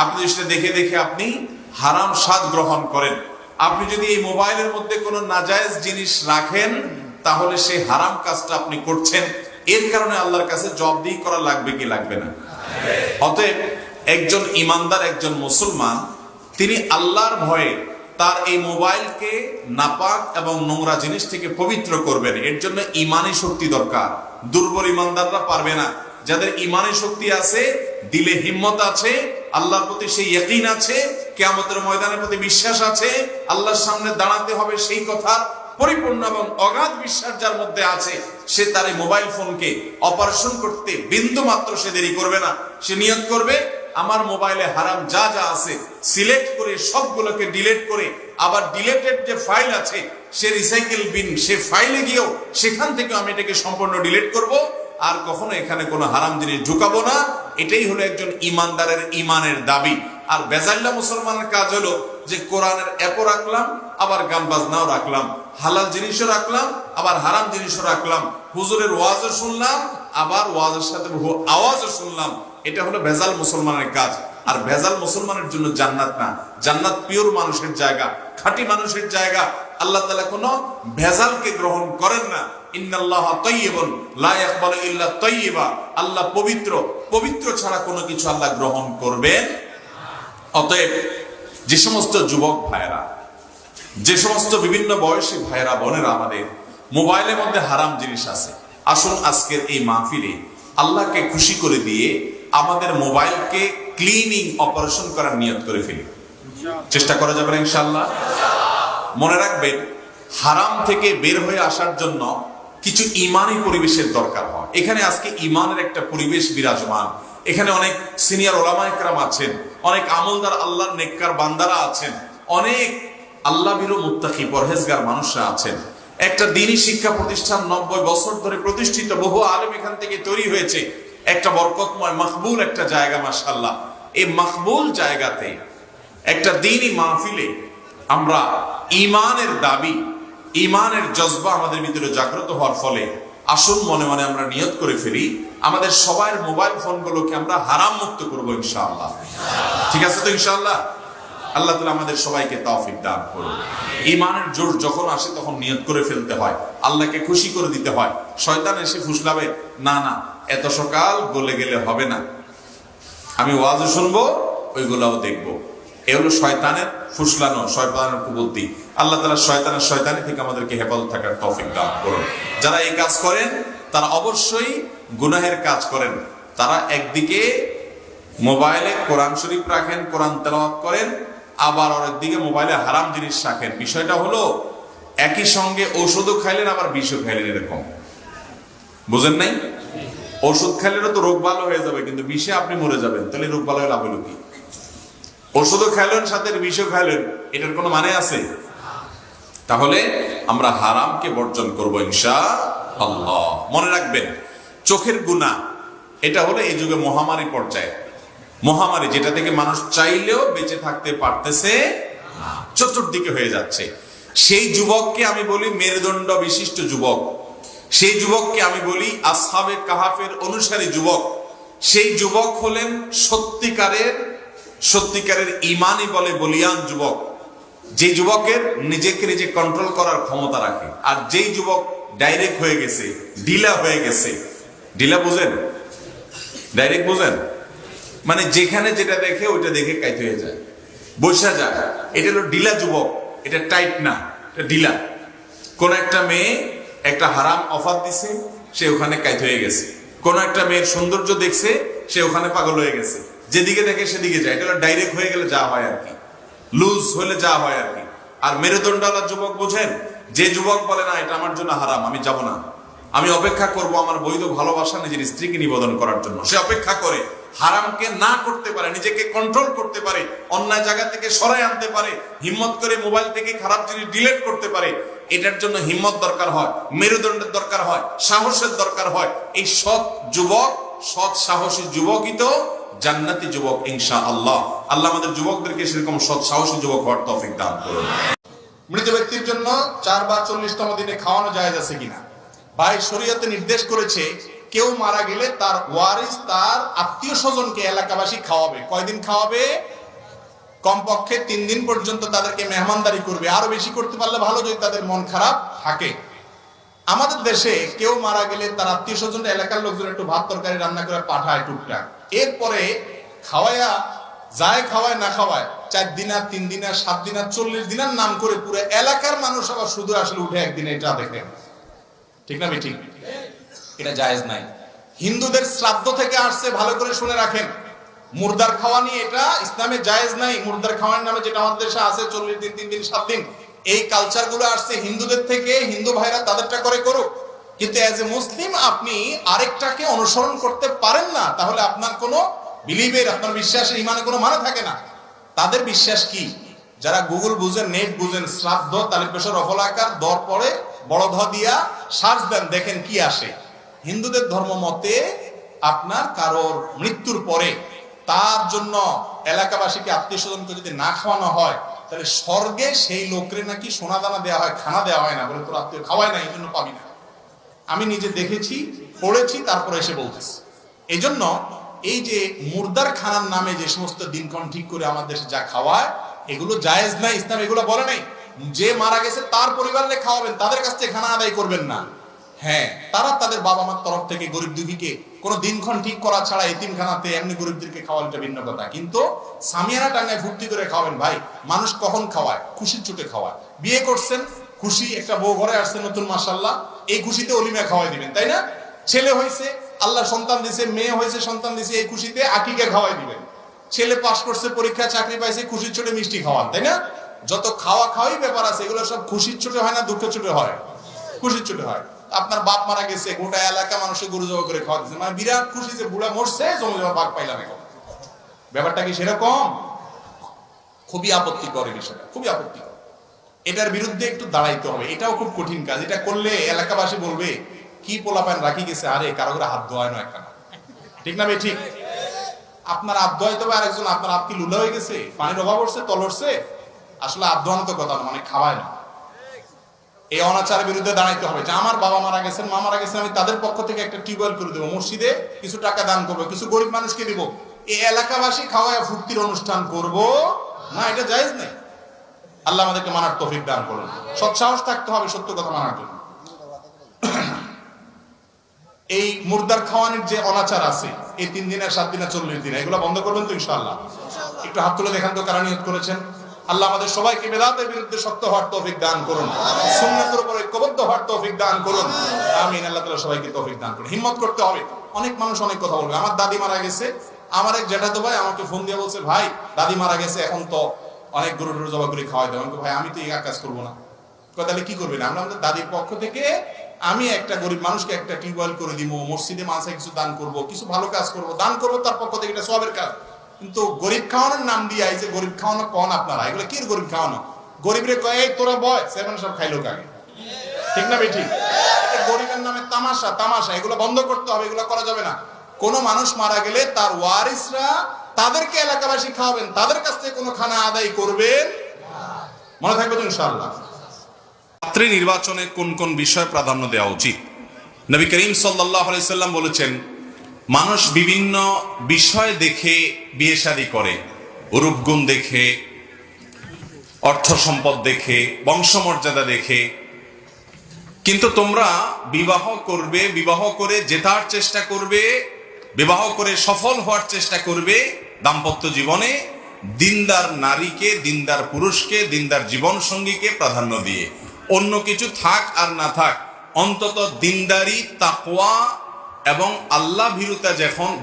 আপনি সেটা দেখে দেখে আপনি হারাম স্বাদ গ্রহণ করেন, আপনি যদি এই মোবাইলের মধ্যে কোনো নাজায়েজ জিনিস রাখেন, তাহলে সেই হারাম কাজটা আপনি করছেন। এর কারণে আল্লাহর কাছে জবাবদিহি করা লাগবে কি লাগবে না? অতএব একজন ইমানদার, একজন মুসলমান, তিনি আল্লাহর ভয়ে তার এই মোবাইলকে নাপাক এবং নোংরা জিনিস থেকে পবিত্র করবেন। এর জন্য ঈমানী শক্তি দরকার। দুর্বল ইমানদাররা পারবে না। যাদের ঈমানী শক্তি আছে, দিলে হিম্মত আছে, আল্লাহর প্রতি সেই ইয়াকিন আছে, কিয়ামতের ময়দানের প্রতি বিশ্বাস আছে, আল্লাহর সামনে দাঁড়াতে হবে সেই কথা পরিপূর্ণ এবং অগাধ বিশ্বাস যার মধ্যে আছে, সে তার এই মোবাইল ফোনকে অপারেশন করতে বিন্দু মাত্র সে দেরি করবে না। সে নিয়ত করবে, আমার মোবাইলে হারাম যা যা আছে সিলেক্ট করে সবগুলোকে ডিলিট করে, আবার ডিলেটেড যে ফাইল আছে সে রিসাইকেল বিন, সে ফাইলে গিয়েও সেখান থেকে আমি এটাকে সম্পূর্ণ ডিলিট করব, আর কখনো এখানে কোনো হারাম জিনিস ঢুকাবো না। এটাই হলো একজন ইমানদারের ইমানের দাবি। আর বেজাল্লা মুসলমানের কাজ হলো যে কোরআনের অ্যাপও রাখলাম, আবার গান বাজনাও রাখলাম, হালাল জিনিসও রাখলাম, আবার হারাম জিনিসও রাখলাম, হুজুরের ওয়াজও শুনলাম, আবার ওয়াজের সাথে আওয়াজও শুনলাম। এটা হলো ভেজাল মুসলমানের কাজ। আর ভেজাল মুসলমানের জন্য জান্নাত না। জান্নাত পিওর মানুষের জায়গা, খাঁটি মানুষের জায়গা। আল্লাহ তাআলা কোনো ভেজালকে গ্রহণ করেন না। ইন্নাল্লাহা তাইয়্যিবুন লা ইয়াকবালু ইল্লা তাইয়্যিবা। আল্লাহ পবিত্র, পবিত্র ছাড়া কোনো কিছু আল্লাহ গ্রহণ করবেন। অতএব যে সমস্ত যুবক ভাইয়েরা, যে সমস্ত বিভিন্ন বয়সী ভাইয়েরা বোনেরা আমাদের মোবাইলের মধ্যে হারাম জিনিস আছে, আসুন আজকের এই মাহফিলে আল্লাহকে খুশি করে দিয়ে আমাদের মোবাইলকে ক্লিনিং অপারেশন করার নিয়ত করে ফেলি। চেষ্টা করা যাবে না ইনশাআল্লাহ? মনে রাখবেন, হারাম থেকে বের হয়ে আসার জন্য কিছু ঈমানী পরিবেশের দরকার হয়। এখানে আজকে ঈমানের একটা পরিবেশ বিরাজমান। এখানে অনেক সিনিয়র ওলামা ইকরাম আছেন, অনেক আমলদার আল্লাহর নেককার বান্দারা আছেন, অনেক আল্লাহ ভীরু মুত্তাকি পরহেজগার মানুষরা আছেন। একটা দ্বীনী শিক্ষা প্রতিষ্ঠান 90 বছর ধরে প্রতিষ্ঠিত, বহু আলেম এখান থেকে তৈরি হয়েছে। একটা বরকতময় মাকবুল একটা জায়গা, মাশাআল্লাহ। এই মাকবুল জায়গাতে একটা দ্বীনী মাহফিলে আমরা ঈমানের দাবি, ঈমানের জজবা আমাদের ভিতরে জাগ্রত হওয়ার ফলে আসুন মনে মনে আমরা নিয়ত করে ফেলি, আমাদের সবার মোবাইল ফোনগুলোকে আমরা হারাম মুক্ত করবো ইনশাআল্লাহ। ঠিক আছে তো ইনশাআল্লাহ? আল্লাহ তাআলা আমাদের সবাইকে তৌফিক দান করুন। ঈমানের জোর যখন আসে তখন নিয়ত করে ফেলতে হয়, আল্লাহকে খুশি করে দিতে হয়। শয়তান এসে ফুসলাবে, না না এত সকাল গলে গেলে হবে না, আমি ওয়াজও শুনবো, ওইগুলাও দেখবো। এ হলো শয়তানের ফুসলানো, শয়তানের কুবুদ্ধি। আল্লাহ তাআলা শয়তানি থেকে আমাদেরকে হেফাজত থাকার তৌফিক দান করুন। যারা এই কাজ করেন তারা অবশ্যই গুনাহের কাজ করেন। তারা একদিকে মোবাইলে কোরআন শরীফ রাখেন, কোরআন তেলাওয়াত করেন, আবার আরেকদিকে মোবাইলে হারাম জিনিস রাখেন। বিষয়টা হলো একই সঙ্গে ওষুধও খাইলেন আবার বিষও খাইলেন, এরকম। বুঝেন নাই? ওষুধ খাইলেও তো রোগ ভালো হয়ে যাবে, কিন্তু বিষে আপনি মরে যাবেন, তাহলে রোগ ভালো হয়ে লাভ হলো কি? ওষুধও খাইলেন সাথে বিষও খাইলেন, এটার কোনো মানে আছে? তাহলে আমরা হারামকে বর্জন করবো ইনশাআল্লাহ। আল্লাহ। মনে রাখবেন, চোখের গুনাহ এটা হলো এই যুগে মহামারী পর্যায়ে, মহামারী যেটা থেকে মানুষ চাইলেও বেঁচে থাকতে পারতেছে না, চতুর্দিকে হয়ে যাচ্ছে। সেই যুবককে আমি বলি মেরুদণ্ড বিশিষ্ট যুবক, সেই যুবককে আমি বলি আসহাবে কাহাফের অনুসারী যুবক। সেই যুবক হলেন সত্যিকারের ইমানই বলে বলিয়ান যুবক, যে যুবকের নিজেকে নিজে কন্ট্রোল করার ক্ষমতা রাখে। আর যেই যুবক ডাইরেক্ট হয়ে গেছে, ঢিলা হয়ে গেছে, ঢিলা বুঝেন, ডাইরেক্ট বুঝেন, মানে যেখানে যেটা দেখে ওইটা দেখে কাইতে হয়ে যায়, বসা যায়, এটা হলো ঢিলা যুবক। এটা টাইট না, এটা ঢিলা। কোন একটা মেয়ে একটা হারাম অফার দিছে, সে ওখানে কাইত হয়ে গেছে। কোন একটা মেয়ের সৌন্দর্য দেখছে, সে ওখানে পাগল হয়ে গেছে, যেদিকে দেখে সেদিকে যায়। এটা হলো ডাইরেক্ট হয়ে গেলে যা হয় আর কি, লুজ হলে যা হয় আর কি। আর মেরুদণ্ডওয়ালা যুবক বোঝেন, যে যুবক বলে না এটা আমার জন্য হারাম, আমি যাব না, আমি অপেক্ষা করব আমার বৈধ ভালোবাসা নিজের স্ত্রীকে নিবেদন করার জন্য। সে অপেক্ষা করে, হারামকে না করতে পারে, নিজেকে কন্ট্রোল করতে পারে, অন্যায় জায়গা থেকে সরাই আনতে পারে, হিম্মত করে মোবাইল থেকে খারাপ জিনিস ডিলিট করতে পারে। এটার জন্য হিম্মত দরকার হয়, মেরুদণ্ডের দরকার হয়, সাহসের দরকার হয়। এই সৎ যুবক, সৎ সাহসী যুবকই তো জান্নাতি যুবক ইনশাআল্লাহ। আল্লাহ আমাদের যুবকদেরকে সেরকম সৎ সাহসী যুবক হওয়ার তৌফিক দান করুন। মৃত ব্যক্তির জন্য 4 বা 40তম দিনে খাওয়ানো জায়েজ আছে কিনা? ভাই, শরীয়তে নির্দেশ করেছে কেউ মারা গেলে তার ওয়ারিস তার আত্মীয় স্বজনকে এলাকাবাসী খাওয়াবে। কয়দিন খাওয়াবে? কমপক্ষে 3 দিন পর্যন্ত তাদেরকে মেহমানদারি করবে। আরো বেশি করতে পারলে ভালো, যদি তাদের মন খারাপ থাকে। আমাদের দেশে কেউ মারা গেলে তার আত্মীয় স্বজন, এলাকার লোকজন একটু ভাত তরকারি রান্না করে পাঠায় টুকটাক। এরপরে খাওয়ায়া যায়, খাওয়ায় না খাওয়ায় 4 দিন আর 3 দিন আর 7 দিন আর 40 দিনের নাম করে পুরো এলাকার মানুষ আবার শুধু আসলে উঠে একদিন এটা দেখে। ঠিক না? ঠিক, এটা জায়েজ নাই। হিন্দুদের শ্রাদ্ধ থেকে আসছে, ভালো করে শুনে রাখেন। মুর্দার খাওয়া নিয়ে এটা ইসলামে জায়েজ নাই। মুর্দার খাওয়ার নামে যেটা আমাদের দেশে আছে 40 দিন, 3 দিন, 7 দিন, এই কালচার গুলো আসছে হিন্দুদের থেকে। হিন্দু ভাইরা তাদেরটা করে করুক, কিন্তু এজ এ মুসলিম আপনি আরেকটাকে অনুসরণ করতে পারেন না। তাহলে আপনার কোনো বিলিভের, আপনার বিশ্বাসের, ইমানে কোনো মানে থাকে না। তাদের বিশ্বাস কি? যারা গুগল বুঝেন, নেট বুঝেন, শ্রাদ্ধ তালিব পেশার রফলাকার দর পরে বড় ধ দিয়া সার্চ দেন, দেখেন কি আসে। হিন্দুদের ধর্ম মতে আপনার কারোর মৃত্যুর পরে তার জন্য এলাকাবাসীকে, আত্মীয় স্বজনকে যদি না খাওয়ানো হয়, তাহলে স্বর্গে সেই লোকরে নাকি সোনা দানা দেওয়া হয়, খানা দেওয়া হয় না, বলে তোর আত্মীয় খাওয়ায় না, এই জন্য পাবি না। আমি নিজে দেখেছি, পড়েছি, তারপরে এসে বলতেছি। এই জন্য এই যে মুর্দার খানার নামে যে সমস্ত দিনক্ষণ ঠিক করে আমাদের দেশে যা খাওয়ায়, এগুলো জায়েজ নাই। ইসলাম এগুলো বলে নাই। যে মারা গেছে তার পরিবারে খাওয়াবেন, তাদের কাছ থেকে খানা আদায় করবেন না। হ্যাঁ, তারা তাদের বাবা মার তরফ থেকে গরিব দুঃখীকে কোনো দিনক্ষণ ঠিক করা ছাড়া এতিমখানাতে এমনি গরিবদেরকে খাওয়ানোটা ভিন্ন কথা। কিন্তু সামিয়ানা টাঙ্গায় ফুর্তি করে খাওয়াবেন। ভাই, মানুষ কখন খাওয়ায়? খুশির চোটে খাওয়ায়। বিয়ে করছেন, খুশি, একটা বউ ঘরে আসছে নতুন, মাশাআল্লাহ, এই খুশিতে অলিমা খাওয়াই দিবেন, তাই না? ছেলে হয়েছে, আল্লাহ সন্তান দিছে, মেয়ে হয়েছে, সন্তান দিছে, এই খুশিতে আকিকা খাওয়াই দিবেন। ছেলে পাস করছে, পরীক্ষা চাকরি পাইছে, খুশির চোটে মিষ্টি খাওয়ান, তাই না? যত খাওয়া খাওয়াই ব্যাপার আছে, এগুলো সব খুশির চোটে হয় না দুঃখের চোটে হয়? খুশির চোটে হয়। আপনার বাপ মারা গেছে, গোটা এলাকা মানুষের গরু জবা করে খাওয়া দিচ্ছে, মানে বিরাট খুশি যে বুড়া মরছে, জমি জমা ভাগ পাইলাম। এখন ব্যাপারটা কি সেরকম? খুবই আপত্তিকর বিষয়টা, খুবই আপত্তিকর। এটার বিরুদ্ধে একটু দাঁড়াইতে হবে। এটাও খুব কঠিন কাজ। এটা করলে এলাকাবাসী বলবে কি পোলাপান রাখি গেছে, আরে কারো করে হাত ধোয়ায় না একটা। ঠিক না? ঠিক। আপনার হাত ধোয়াইতে হবে, আরেকজন আপনার হাত কি লুলা হয়ে গেছে, পানির অভাব হচ্ছে, তল হচ্ছে? আসলে হাত ধোয়ানো তো কথা না, মানে খাওয়ায় না। এই অনাচারের বিরুদ্ধে দাঁড়াইতে হবে। যে আমার বাবা মারা গেছেন, মা মারা গেছেন, আমি তাদের পক্ষ থেকে একটা টিউবওয়েল করে দেবো, মসজিদে কিছু টাকা দান করবো, কিছু গরিব মানুষকে দিব, এই এলাকাবাসী খাওয়ায় ফুর্তির অনুষ্ঠান করব না, এটা জায়েজ নেই। আল্লাহ আমাদেরকে মানার তৌফিক দান করুন। সৎসাহস থাকতে হবে সত্য কথা মানার জন্য। এই মুর্দার খাওয়ানোর যে অনাচার আছে, এই 3 দিন আর 7 দিন আর 40 দিন, এগুলো বন্ধ করবেন তো ইনশাআল্লাহ? একটু হাত তুলে দেখান তো কারা নিয়ত করেছেন। আল্লাহ আমাদের সবাইকে বেদাতের বিরুদ্ধে শক্ত হওয়ার তৌফিক দান করুন, সুন্নাতের উপর ঐক্যবদ্ধ হওয়ার তৌফিক দান করুন। আমিন। আল্লাহ তাআলা সবাইকে তৌফিক দান করুন। হিম্মত করতে হবে। অনেক মানুষ অনেক কথা বলবে। আমার দাদি মারা গেছে, আমার এক জ্যাঠাতো ভাই আমাকে ফোন দিয়ে বলছে, ভাই দাদি মারা গেছে, এখন তো অনেক গরু টরু জবা করে খাওয়াই দেবো। ভাই আমি তো এই কাজ করবো না। তাহলে কি করবেন? আমরা আমাদের দাদির পক্ষ থেকে আমি একটা গরিব মানুষকে একটা টিউবওয়েল করে দিব, মসজিদে মাসে কিছু দান করব, কিছু ভালো কাজ করব, দান করব, তার পক্ষ থেকে এটা সওয়াবের কাজ। কিন্তু গরিব খাওয়ানোর নাম দিয়ে এই যে গরিব খাওয়ানো কোন আপনারা, এগুলো কি গরিব খাওয়ানো? গরিবরে কয় এই তোরা বয়, সেভেন সব খাইলো কাগে। ঠিক না? ঠিক। যে গরিবের নামে তামাশা তামাশা এগুলো বন্ধ করতে হবে, এগুলো করা যাবে না। কোন মানুষ মারা গেলে তার ওয়ারিসরা তাদেরকে এলাকাবাসী খাওয়াবেন, তাদের কাছ থেকে কোনো খানা আদায় করবেন, মনে থাকবে তো ইনশাআল্লাহ। পাত্রী নির্বাচনে কোন কোন বিষয় প্রাধান্য দেওয়া উচিত? নবী করিম সাল্লাল্লাহু আলাইহি সাল্লাম বলেছেন, মানুষ বিভিন্ন বিষয় দেখে বিয়ে শাদী করে, রূপগুণ দেখে, অর্থ সম্পদ দেখে, বংশমর্যাদা দেখে। কিন্তু তোমরা বিবাহ করবে, বিবাহ করে জেতার চেষ্টা করবে, বিবাহ করে সফল হওয়ার চেষ্টা করবে দাম্পত্য জীবনে দিনদার নারীকে, দিনদার পুরুষকে, দিনদার জীবন সঙ্গীকে প্রাধান্য দিয়ে। অন্য কিছু থাক আর না থাক, অন্তত দিনদারি, তাকওয়া এবং আল্লাহ ভীরুতা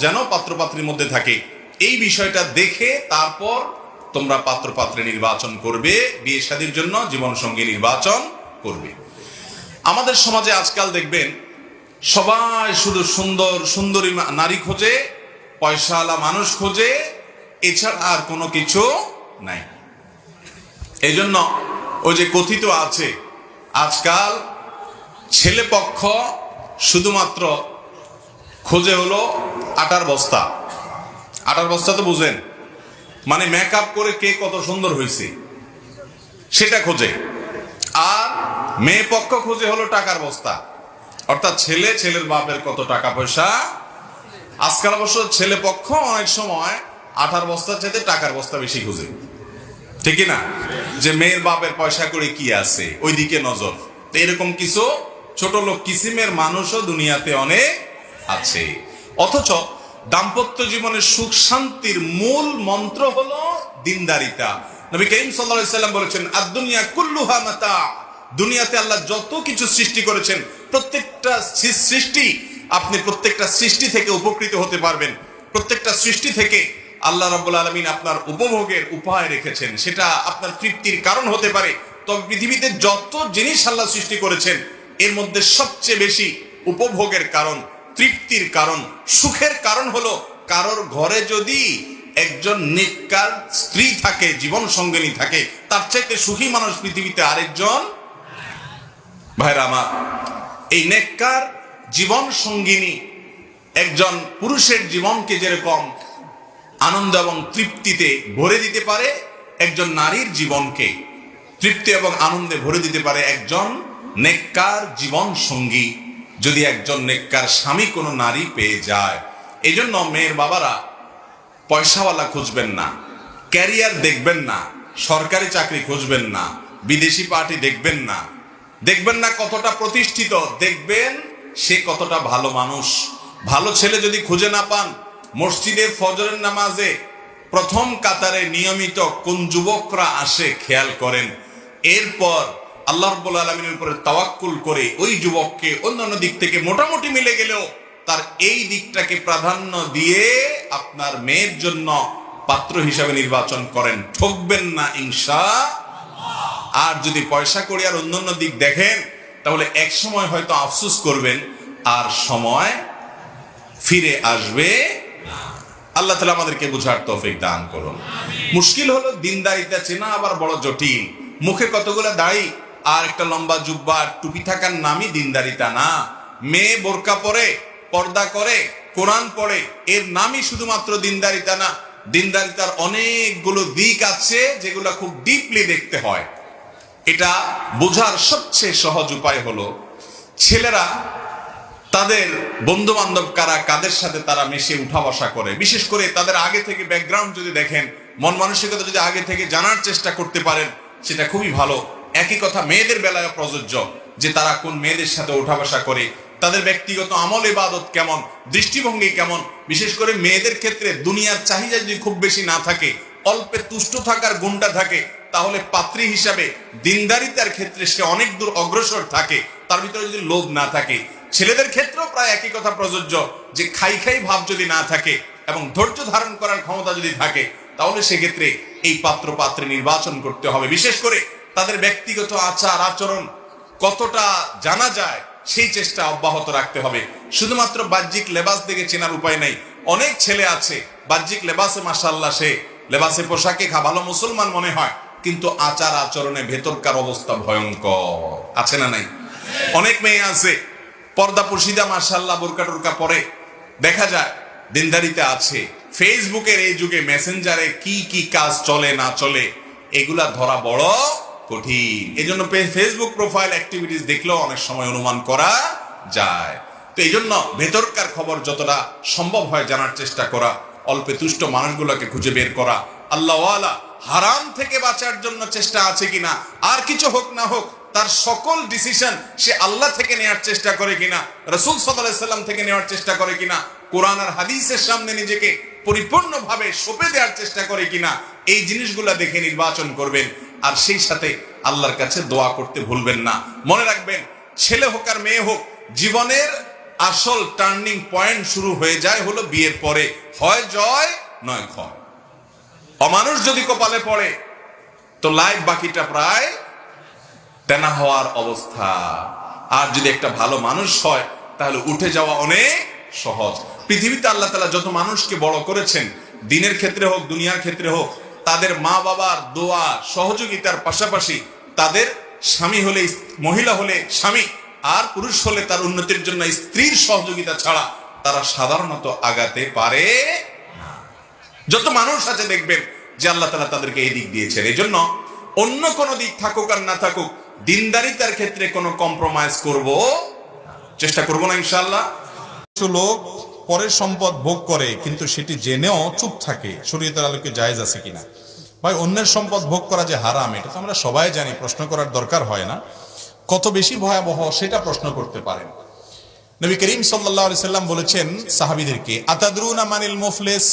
যেন পাত্রপাত্রীর মধ্যে থাকে, এই বিষয়টা দেখে তারপর তোমরা পাত্রপাত্রী নির্বাচন করবে, বিয়ে শাদীর জন্য জীবন সঙ্গী নির্বাচন করবে। আমাদের সমাজে আজকাল দেখবেন সবাই শুধু সুন্দর সুন্দরী নারী খোঁজে, পয়সাওয়ালা মানুষ খোঁজে, এছাড়া আর কোনো কিছু নাই। এই জন্য ওই যে কথিত আছে, আজকাল ছেলে পক্ষ শুধুমাত্র খোঁজে হলো আটার বস্তা। আটার বস্তা তো বুঝেন, মানে মেকআপ করে কে কত সুন্দর হয়েছে সেটা খোঁজে। আর মেয়ে পক্ষ খোঁজে হলো টাকার বস্তা, অর্থাৎ ছেলের বাপের কত টাকা পয়সা। আজকাল অবশ্য ছেলে পক্ষ অনেক সময় আটার বস্তা চাইতে টাকার বস্তা বেশি খুঁজে, ঠিক না? যে মেয়ের বাপের পয়সা করে কি আছে ওই দিকে নজর। এরকম কিছু ছোট লোক কিসিমের মানুষও দুনিয়াতে অনেক আছে। অথচ দাম্পত্য জীবনের সুখ শান্তির মূল মন্ত্র হলো দিনদারিতা। নবী করিম সাল্লাল্লাহু আলাইহি সাল্লাম বলেছেন, আদ-দুনিয়া কুল্লুহা মাতা। দুনিয়াতে আল্লাহ যত কিছু সৃষ্টি করেছেন প্রত্যেকটা সৃষ্টি, আপনি প্রত্যেকটা সৃষ্টি থেকে উপকৃত হতে পারবেন। প্রত্যেকটা সৃষ্টি থেকে আল্লাহ রাব্বুল আলামিন আপনার উপভোগের উপায় রেখেছেন, সেটা আপনার তৃপ্তির কারণ হতে পারে। তবে পৃথিবীতে যত জিনিস আল্লাহ সৃষ্টি করেছেন এর মধ্যে সবচেয়ে বেশি উপভোগের কারণ, তৃপ্তির কারণ, সুখের কারণ হলো কারোর ঘরে যদি একজন নেককার স্ত্রী থাকে, জীবন সঙ্গিনী থাকে, তার চাইতে সুখী মানুষ পৃথিবীতে আরেকজন। ভাইরা আমার, এই নেককার জীবন সঙ্গিনী একজন পুরুষের জীবনকে যেরকম আনন্দ এবং তৃপ্তিতে ভরে দিতে পারে, একজন নারীর জীবনকে তৃপ্তি এবং আনন্দে ভরে দিতে পারে একজন নেককার জীবন সঙ্গী, যদি একজন নেককার স্বামী কোনো নারী পেয়ে যায়। এই জন্য মেয়ের বাবারা পয়সাওয়ালা খুঁজবেন না, ক্যারিয়ার দেখবেন না, সরকারি চাকরি খুঁজবেন না, বিদেশি পার্টি দেখবেন না, দেখবেন না কতটা প্রতিষ্ঠিত, দেখবেন সে কতটা ভালো মানুষ। ভালো ছেলে যদি খুঁজে না পান, মসজিদে ফজরের নামাজে প্রথম কাতারে নিয়মিত কোন যুবকরা আসে খেয়াল করেন। এরপর আল্লাহ রাব্বুল আলামিনের উপরে তাওয়াক্কুল করে ওই যুবককে অন্যান্য দিক থেকে মোটামুটি মিলে গেলেও তার এই দিকটাকে প্রাধান্য দিয়ে আপনার মেয়ের জন্য পাত্র হিসাবে নির্বাচন করেন, ঠকবেন না ইনশাআল্লাহ। আর যদি পয়সা কড়ি আর অন্যান্য দিক দেখেন তাহলে এক সময় হয়তো আফসোস করবেন, আর সময় ফিরে আসবে। আল্লাহ তাআলা আমাদেরকে বুঝার তৌফিক দান করুন। মুশকিল হলো দিনদারিতা চেনা আবার বড় জটিল। মুখে কতগুলো দাড়ি আর একটা লম্বা জুব্বা টুপি থাকার নামই দিনদারিতা না। মেয়ে বোরকা পরে, পর্দা করে, কোরআন পড়ে, এর নামই শুধুমাত্র দিনদারিতা না। দিনদারিতার অনেকগুলো দিক আছে যেগুলো খুব ডিপলি দেখতে হয়। এটা বোঝার সবচেয়ে সহজ উপায় হলো ছেলেরা তাদের বন্ধু বান্ধব কারা, কাদের সাথে তারা মিশে উঠা বসা করে, বিশেষ করে তাদের আগে থেকে ব্যাকগ্রাউন্ড যদি দেখেন, মন মানসিকতা যদি আগে থেকে জানার চেষ্টা করতে পারেন, সেটা খুবই ভালো। একই কথা মেয়েদের বেলায় প্রযোজ্য, যে তারা কোন মেয়েদের সাথে উঠা বসা করে, তাদের ব্যক্তিগত আমল ইবাদত কেমন, দৃষ্টিভঙ্গি কেমন। বিশেষ করে মেয়েদের ক্ষেত্রে দুনিয়ার চাহিদা যদি খুব বেশি না থাকে, অল্পে তুষ্ট থাকার গুণটা থাকে, তাহলে পাত্রী হিসাবে দিনদারিতার ক্ষেত্রে সে অনেক দূর অগ্রসর থাকে, তার ভিতরে যদি লোভ না থাকে। ছেলেদের ক্ষেত্রেও প্রায় একই কথা প্রযোজ্য, যে খাই খাই ভাব যদি না থাকে এবং ধৈর্য ধারণ করার ক্ষমতা যদি থাকে, তাহলে সেক্ষেত্রে এই পাত্র পাত্রী নির্বাচন করতে হবে। বিশেষ করে তাদের ব্যক্তিগত আচার আচরণ কতটা জানা যায় সেই চেষ্টা অব্যাহত রাখতে হবে। শুধুমাত্র বাহ্যিক লেবাস দেখে চেনার উপায় নাই। অনেক ছেলে আছে বাহ্যিক লেবাসে মাশাআল্লাহ, সে লেবাসে পোশাকে ভালো মুসলমান মনে হয়, কিন্তু আচার আচরণে ভেতরকার অবস্থা ভয়ঙ্কর। আছে না নাই? অনেক মেয়ে আছে পর্দা পর্শিদা মাশাআল্লাহ বোরকা টোরকা পরে, দেখা যায় দিনদারিতে আছে। ফেসবুকের এই যুগে মেসেঞ্জারে কি কি কাজ চলে না চলে এগুলা ধরা বড় কঠিন। এই জন্য ফেসবুক প্রোফাইল অ্যাক্টিভিটিস দেখলেও অনেক সময় অনুমান করা যায়। তো এই জন্য ভেতরকার খবর যতটা সম্ভব হয় জানার চেষ্টা করা, অল্পে তুষ্ট মানুষগুলোকে খুঁজে বের করা, আল্লাহওয়ালা হারাম থেকে বাঁচার জন্য চেষ্টা আছে কিনা, আর কিছু হোক না হোক তার সকল ডিসিশন সে আল্লাহ থেকে নেওয়ার চেষ্টা করে কিনা, রাসূল সাল্লাল্লাহু আলাইহি সাল্লাম থেকে নেওয়ার চেষ্টা করে কিনা, কোরআন আর হাদিসের সামনে নিজেকে পরিপূর্ণভাবে সঁপে দেওয়ার চেষ্টা করে কিনা, এই জিনিসগুলা দেখে নির্বাচন করবেন। আর সেই সাথে আল্লাহর কাছে দোয়া করতে ভুলবেন না। মনে রাখবেন, ছেলে হোক আর মেয়ে হোক, জীবনের আসল টার্নিং পয়েন্ট শুরু হয়ে যায় হলো বিয়ের পরে, হয় জয় নয় ক্ষয়। অমানুষ যদি কপালে পড়ে তো লাইফ বাকিটা প্রায় তেনা হওয়ার অবস্থা। আর যদি একটা ভালো মানুষ হয় তাহলে উঠে যাওয়া অনেক সহজ। পৃথিবীতে আল্লাহ তাআলা যত মানুষকে বড় করেছেন, দিনের ক্ষেত্রে হোক দুনিয়ার ক্ষেত্রে হোক, তাদের মা বাবার দোয়া সহযোগিতার পাশাপাশি তাদের স্বামী হলে মহিলা হলে স্বামী, আর পুরুষ হলে তার উন্নতির জন্য স্ত্রীর সহযোগিতা ছাড়া তারা সাধারণত আগাতে পারে না। যত মানুষ আছে দেখবেন যে আল্লাহ তাআলা তাদেরকে এই দিক দিয়েছেন। এই জন্য অন্য কোনো দিক থাকুক আর না থাকুক, দিনদারিতার ক্ষেত্রে কোনো কম্প্রোমাইজ করব চেষ্টা করব না ইনশাআল্লাহ। কিছু লোক পরের সম্পদ ভোগ করে কিন্তু সেটি জেনেও চুপ থাকে, শরীয়তের আলোকে জায়েজ আছে কিনা? ভাই, অন্যের সম্পদ ভোগ করা যে হারাম এটা তো আমরা সবাই জানি, প্রশ্ন করার দরকার হয় না। কত বেশি ভয়াবহ সেটা প্রশ্ন করতে পারেন। নবী করিম সাল্লাল্লাহু আলাইহি সাল্লাম বলেছেন সাহাবীদেরকে, আতাদরুনা মানিল মুফলিস,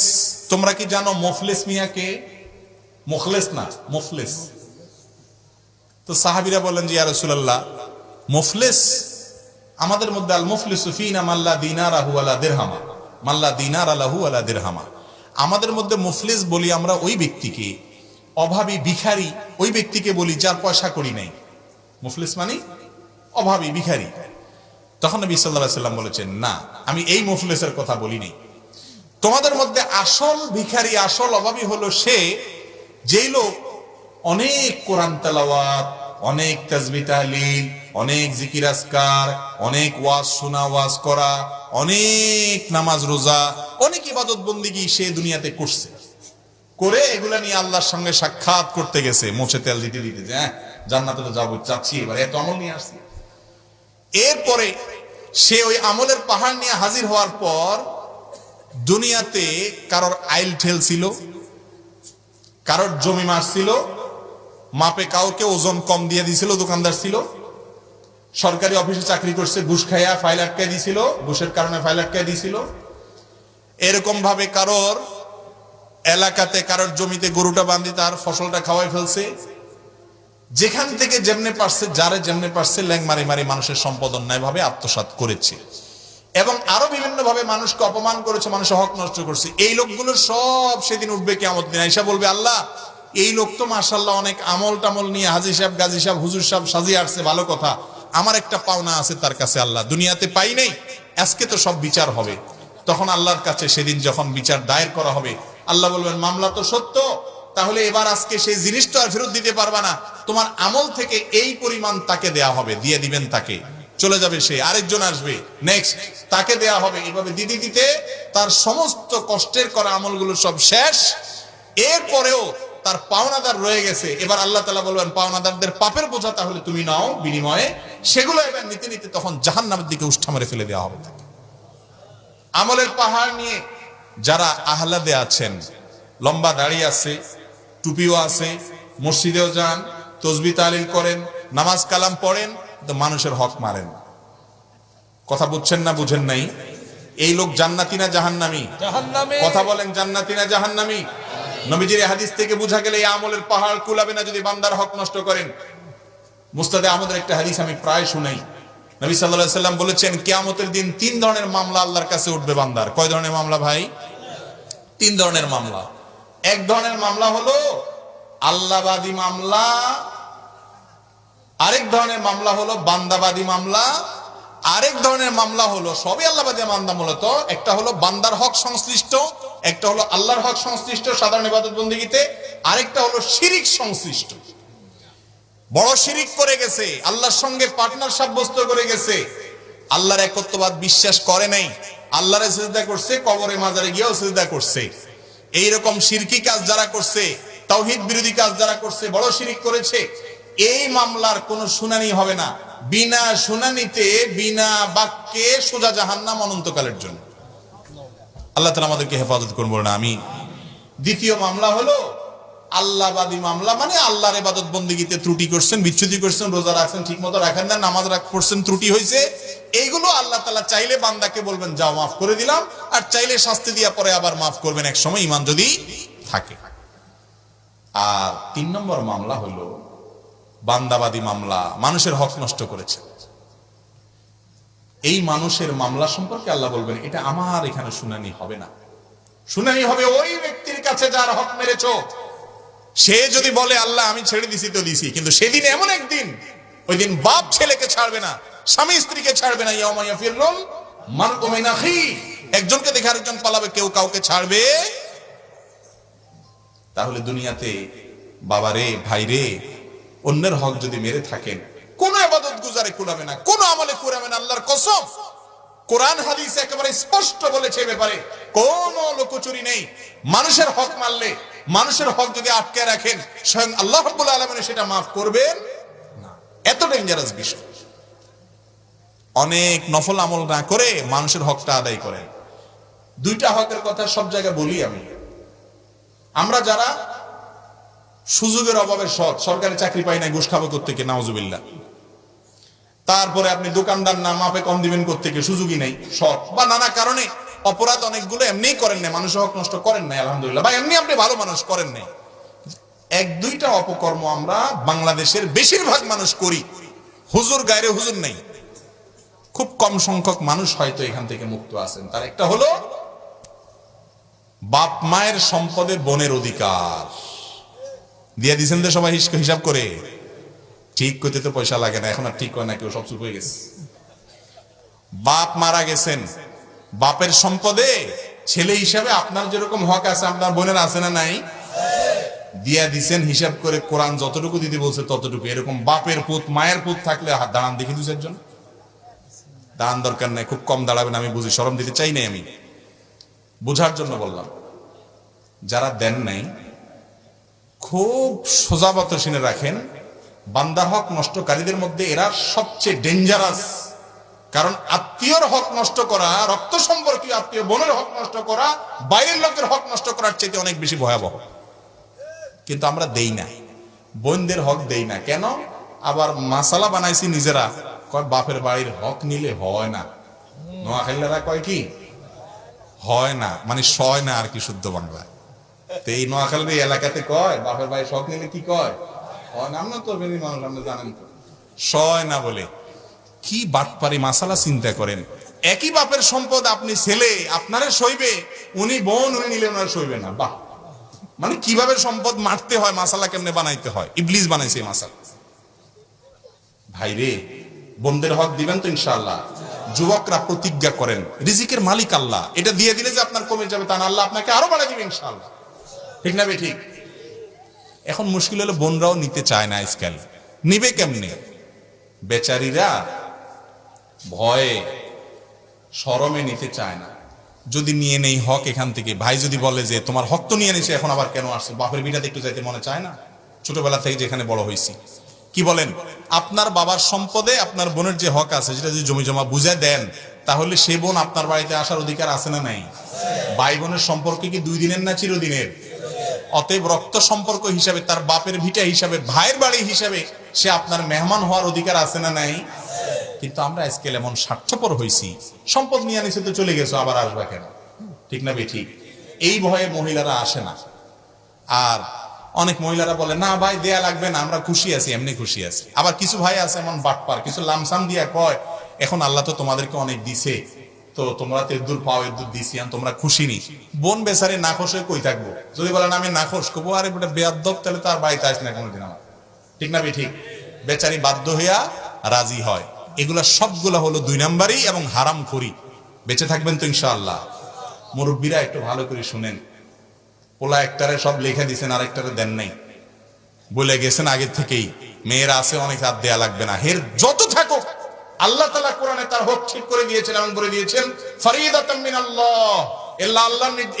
তোমরা কি জানো মুফলিস মিয়াকে? মুখলেস না, মুফলিস। তো সাহাবীরা বললেন যে ইয়া রাসূলুল্লাহ, মুফলিস আমাদের মধ্যে আল মুফলিসু ফিনা মাল্লা দিনারাহু ওয়ালা দিরহামা, মাল্লা দিনারা লাহু ওয়ালা দিরহামা। আমাদের মধ্যে মুফলিস বলি আমরা ওই ব্যক্তিকে, অভাবী ভিখারি ওই ব্যক্তিকে বলি যার পয়সা করি নাই। মুফলিস মানে অভাবী ভিখারি। তখন নবী সাল্লাল্লাহু আলাইহি সাল্লাম বলেছেন, না, আমি এই মুফলিসের কথা বলিনি। তোমাদের মধ্যে আসল ভিখারি, আসল অভাবী হলো সে, যেই লোক অনেক কোরআন তেলাওয়াত, অনেক তাসবিহ তাহলিল, অনেক জিকির আজকার, অনেক ওয়াজ শোনা, ওয়াজ করা, অনেক নামাজ রোজা, অনেক ইবাদত বন্দেগী সে দুনিয়াতে করছে, করে এগুলা নিয়ে আল্লাহর সঙ্গে সাক্ষাৎ করতে গেছে, মোছে তেল দিতে দিতে, যে হ্যাঁ জান্নাতে তো যাবো, চাচ্ছি, এবার এত আমল নিয়ে আসছি। এরপরে সে ওই আমলের পাহাড় নিয়ে হাজির হওয়ার পর দুনিয়াতে কারোর আইল ঠেল ছিল, কারোর জমি মারছিল, মাপে কাউকে ওজন কম দিয়ে দিছিল, দোকানদার ছিল, সরকারি অফিসে চাকরি করছে, ঘুষ খাইয়া ফাইল আটকায় দিছিল, ঘুষের কারণে ফাইল আটকায় দিছিল। এরকম ভাবে কারোর এলাকাতে কারোর জমিতে গরুটা বাঁধি তার ফসলটা খাওয়াই ফেলছে। যেখান থেকে যেমনে পারছে, যারে যেমনে পারছে, ল্যাং মারি মারি মানুষের সম্পদ অন্যায় ভাবে আত্মসাৎ করেছে এবং আরো বিভিন্ন ভাবে মানুষকে অপমান করেছে, মানুষের হক নষ্ট করছে। এই লোকগুলো সব সেদিন উঠবে কিয়ামত দিন, আয়েশা বলবে, আল্লাহ এই লোক তো মাশাআল্লাহ অনেক আমল টামল নিয়ে হাজী সাহেব, গাজী সাহেব, হুজুর সাহেব সাজিয়ে আসছে, ভালো কথা, আমার একটা পাওনা আছে তার কাছে, আল্লাহ দুনিয়াতে পাই নাই, আজকে তো সব বিচার হবে। তখন আল্লাহর কাছে সেদিন যখন বিচার দায়ের করা হবে, আল্লাহ বলবেন, মামলা তো সত্য, তাহলে এবার আজকে সেই জিনিস তো আর ফেরত দিতে পারবা না, তোমার আমল থেকে এই পরিমাণ তাকে দেয়া হবে, দিয়ে দিবেন তাকে, চলে যাবে সে, আরেকজন আসবে, নেক্সট তাকে দেয়া হবে, এভাবে দিতে দিতে তার সমস্ত কষ্টের করা আমলগুলো সব শেষ। এরপরেও তার পাওনাদার রয়ে গেছে, এবার আল্লাহ তাআলা বলবেন, পাওনাদারদের পাপের বোঝা তাহলে তুমি নাও বিনিময়ে, সেগুলো এবার নিতে নিতে তখন জাহান্নামের দিকে উষ্ঠা মেরে ফেলে দেওয়া হবে। আমলের পাহাড় নিয়ে যারা আহলাদে আছেন, লম্বা দাড়ি আছে, টুপিও আছে, মসজিদেও যান, তসবিহ তাহলিল করেন, নামাজ কালাম পড়েন, তো মানুষের হক মারেন। কথা বুঝছেন না বুঝেন নাই? এই লোক জান্নাতি না জাহান্নামী? কথা বলেন, জান্নাতি না জাহান্নামী? নবীজির হাদিস থেকে বোঝা গেলে এই আমলের পাহাড় কুলাবে না যদি বান্দার হক নষ্ট করেন। মুস্তাদে আহমদের একটা হাদিস আমি প্রায় শুনাই। নবী সাল্লাল্লাহু আলাইহি সাল্লাম বলেছেন, কিয়ামতের দিন 3 ধরনের মামলা আল্লাহর কাছে উঠবে বান্দার। কয় ধরনের মামলা ভাই? 3 ধরনের মামলা। এক ধরনের মামলা হলো আল্লাহবাদী মামলা, আরেক ধরনের মামলা হলো বান্দাবাদী মামলা, আরেক ধরনের মামলা হলো সবই আল্লাহবাদী মামলা মূলত, একটা হলো বান্দার হক সংশ্লিষ্ট, একটা হলো আল্লাহর হক সংশ্লিষ্ট সাধারণ ইবাদত বন্দেগীতে, আরেকটা হলো শিরিক সংশ্লিষ্ট। বড় শিরিক করে গেছে, আল্লাহর সঙ্গে পার্টনার সাব্যস্ত করে গেছে, আল্লাহর একত্ববাদ বিশ্বাস করে নাই, আল্লাহরে সিজদা করছে, কবরে মাজারে গিয়েও সিজদা করছে। এইরকম শিরকি কাজ যারা করছে, তাওহীদ বিরোধী কাজ যারা করছে, বড় শিরিক করেছে, এই মামলার কোনো শুনানি হবে না। বিনা শুনানিতে বিনা বাক্যে সোজা জাহান্নাম অনন্তকালের জন্য। আল্লাহ তাআলা আমাদেরকে হেফাজত করুন, বলুন আমিন। দ্বিতীয় মামলা হলো আল্লাহবাদী মামলা, মানে আল্লাহর ইবাদত বন্দেগীতে ত্রুটি করছেন, বিচ্যুতি করছেন, রোজা রাখছেন ঠিক মতো রাখেন না, নামাজ পড়ছেন ত্রুটি হয়েছে, এইগুলো আল্লাহ তাআলা চাইলে বান্দাকে বলবেন যাও মাফ করে দিলাম, আর চাইলে শাস্তি দিয়া পরে আবার মাফ করবেন এক সময়, ঈমান যদি থাকে। আর 3 নম্বর মামলা হলো বান্দাবাদী মামলা, মানুষের হক নষ্ট করেছে। এই মানুষের মামলা সম্পর্কে আল্লাহ বলবেন এটা আমার এখানে শুনানি হবে না, শুনানি হবে ওই ব্যক্তির কাছে যার হক মেরেছো। সে যদি বলে আল্লাহ আমি ছেড়ে দিছি তো দিছি, কিন্তু সেদিন এমন একদিন, ওই দিন বাপ ছেলেকে ছাড়বে না, স্বামী স্ত্রীকে ছাড়বে না। ইয়াউমা ইয়াফিরুল মারউ মিন আখি, একজনকে দেখে আরেকজন পালাবে, কেউ কাউকে ছাড়বে। তাহলে দুনিয়াতে বাবারে ভাইরে অন্যের হক যদি মেরে থাকেন, কোন ইবাদত গুজারে কুলাবে না, কোন আমলে কুলাবে না, আল্লাহর কসম। কোরআন হাদিস একেবারে স্পষ্ট বলেছে ব্যাপারে কোন লুকোচুরি নেই। মানুষের হক মারলে, মানুষের হক যদি আটকে রাখেন, স্বয়ং আল্লাহ রাব্বুল আলামিন সেটা মাফ করবেন না। এত ডেঞ্জারাস বিষয়। অনেক নফল আমল না করে মানুষের হকটা আদায় করেন। 2টা হকের কথা সব জায়গায় বলি আমি। আমরা যারা সুযোগের অভাবে সরকারি চাকরি পাই না, ঘুষ খাবো কোত্থেকে, নাউজুবিল্লাহ। তারপরে আপনি দোকানদার না, মাপে কম দিবেন কোত্থেকে, সুযোগই নেই, সৎ বা নানা কারণে অপরাধ অনেকগুলো এমনিই করেন না, মানুষের হক নষ্ট করেন নাই আলহামদুলিল্লাহ, বা এমনি আপনি ভালো মানুষ করেন নাই। 1-2টা অপকর্ম আমরা বাংলাদেশের বেশিরভাগ মানুষ করি, হুজুর গায়রে হুজুর নেই, খুব কম সংখ্যক মানুষ হয়তো এখান থেকে মুক্ত আছেন। তার একটা হলো বাপ মায়ের সম্পদে বোনের অধিকার দিয়ে দিচ্ছেন তো সবাই হিসাব করে। ঠিক করতে তো পয়সা লাগে না, এখন আর ঠিক হয় না, কেউ সব চুপ হয়ে গেছে। বাপ মারা গেছেন, বাপের সম্পদে ছেলে হিসাবে আপনার যেরকম হক আছে আপনার বোনের আছে না নাই, দিয়া দিছেন হিসাব করে। কোরআন যতটুকু দিতে বলছে ততটুকু। এরকম বাপের পুত মায়ের পুত থাকলে হাত দাঁড়ান দেখি 2-4 জন, দাঁড়ান দরকার নাই, খুব কম দাঁড়াবেন, আমি বুঝি, শরম দিতে চাই নাই, আমি বোঝার জন্য বললাম। যারা দেন নাই খুব সোজাবত শুনে রাখেন, বান্দার হক নষ্টকারীদের মধ্যে এরা সবচেয়ে ডেঞ্জারাস। কারণ আত্মীয়র হক নষ্ট করা, রক্ত সম্পর্কীয় আত্মীয় বোনের হক নষ্ট করা, বাইরের লোকের হক নষ্ট করার চাইতে অনেক বেশি ভয়াবহ। কিন্তু আমরা দেই না, বোনদের হক দেই না। কেন? আবার মাসালা বানাইছি নিজেরা, কয় বাপের বাড়ির হক নিলে হয় না। নোয়াখালীরা কয় কি হয় না, মানে সয় না আর কি, শুদ্ধ বাংলা। তো এই নোয়াখালীর এলাকাতে কয় বাপের বাড়ির হক নিলে কি কয়, হয় না। আমরা তো মানুষ, আপনি জানেন তো, সয় না বলে। কি বাটপারি মাসালা চিন্তা করেন। একই বাপের সম্পদ, আপনি ছেলে আপনারে সইবে, উনি বোন উনি নিলে ওনারা সইবে না। বাহ, মানে কিভাবে সম্পদ মারতে হয়, মাসালা কেমনে বানাইতে হয়, ইবলিস বানাইছে মাসালা। ভাইরে, বোনদের হক দিবেন তো ইনশাআল্লাহ। যুবকরা প্রতিজ্ঞা করেন, রিজিকের মালিক আল্লাহ, এটা দিয়ে দিলে যে আপনার কমে যাবে তা না, আল্লাহ আপনাকে আরো বাড়াই দিবে ইনশাআল্লাহ। ঠিক না বে ঠিক? এখন মুশকিল হলো বোনরাও নিতে চায় না আজকাল। নিবে কেমনে? বেচারীরা ভয়ে শরমে নিতে চায় না। যদি নিয়ে নেই হক এখান থেকে, ভাই যদি বলে যে তোমার হক তো নিয়ে নিছে, এখন আবার কেন আসছে, বাপের বিটাতে একটু যাইতে মনে চায় না? ছোটবেলা থেকে যেখানে বড় হয়েছি, কি বলেন, আপনার বাবার সম্পদে আপনার বোনের যে হক আছে সেটা যদি জমি জমা বুঝে দেন, তাহলে সে বোন আপনার বাড়িতে আসার অধিকার আছে না নাই? ভাই বোনের সম্পর্কে কি 2 দিনের না চিরদিনের? অতএব রক্ত সম্পর্ক হিসাবে, তার বাপের ভিটা হিসাবে, ভাইয়ের বাড়ি হিসাবে সে আপনার মেহমান হওয়ার অধিকার আছে না নাই? কিন্তু আমরা আজকাল এমন স্বার্থপর হয়েছি, সম্পদ নিয়ে আনিছে তো চলে গেছো, আবার আসবা কেন? ঠিক না বে ঠিক? এই ভয়ে মহিলারা আসে না। আর অনেক মহিলারা বলে না ভাই দেয়া লাগবে না, আমরা খুশি আছি, এমনি খুশি আছি। আবার কিছু ভাই আছে এমন বাটপার, কিছু লামসাম দিয়া কয় এখন আল্লাহ তো তোমাদেরকে অনেক দিছে, তো তোমরা তো এদুর পাও, এদুর দিছি, তোমরা খুশি নি। বোন বেচারে নাখোশ হয়ে কই থাকবো? যদি বলেন আমি নাখোশ, কবো আরে বেটা বেয়াদব, তাহলে তার বাড়িতে আসে না কোনোদিন আমার। ঠিক না বে ঠিক? বেচারি বাধ্য হইয়া রাজি হয়। এগুলা সবগুলা হলো 2 নাম্বারই এবং হারাম খোরি। বেঁচে থাকবেন তো ইনশাআল্লাহ। মুরব্বীরা একটু ভালো করে শুনেন, পোলা একটারে সব লেখা দিচ্ছেন, আরেকটারে দেন নাই, বলে গেছেন আগে থেকেই মেয়েরা আছে অনেক হাত দেয়া লাগবে না, হের যত থাকুক আল্লাহ তাআলা কোরআনে তার হক ঠিক করে দিয়েছেন এবং বলে দিয়েছেন ফরিদাতাম মিনাল্লাহ,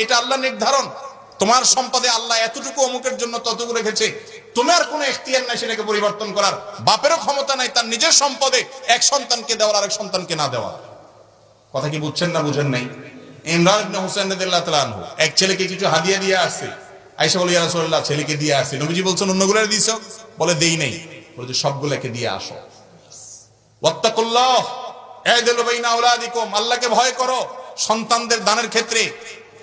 এটা আল্লাহর নির্ধারণ। তোমার সম্পদে আল্লাহ এতটুকু অমুকের জন্য ততটুকু রেখেছে, তোমার কোনো এখতিয়ার নাই সেটাকে পরিবর্তন করার, বাপেরও ক্ষমতা নাই তার নিজের সম্পদে এক সন্তানকে দেওয়ার আরেক সন্তানকে না দেওয়া। কথা কি বুঝছেন না বুঝেন নাই? ইমরান ইবনে হুসাইন রাদিয়াল্লাহু তাআলা আনহু এক ছেলেকে কিছু হাদিয়া দিয়ে আসছে। আয়েশা বলে ইয়া রাসূলুল্লাহ ছেলেকে দিয়ে আসছে। নবীজি বলছেন অন্যগুলো দিয়েছো? বলে দেই নাই। বলে সবগুলোকে দিয়ে আসো। ওয়াত্তাকুল্লাহ আ'দিলু বাইনা আওলাদিকুম, আল্লাহকে ভয় করো সন্তানদের দানের ক্ষেত্রে।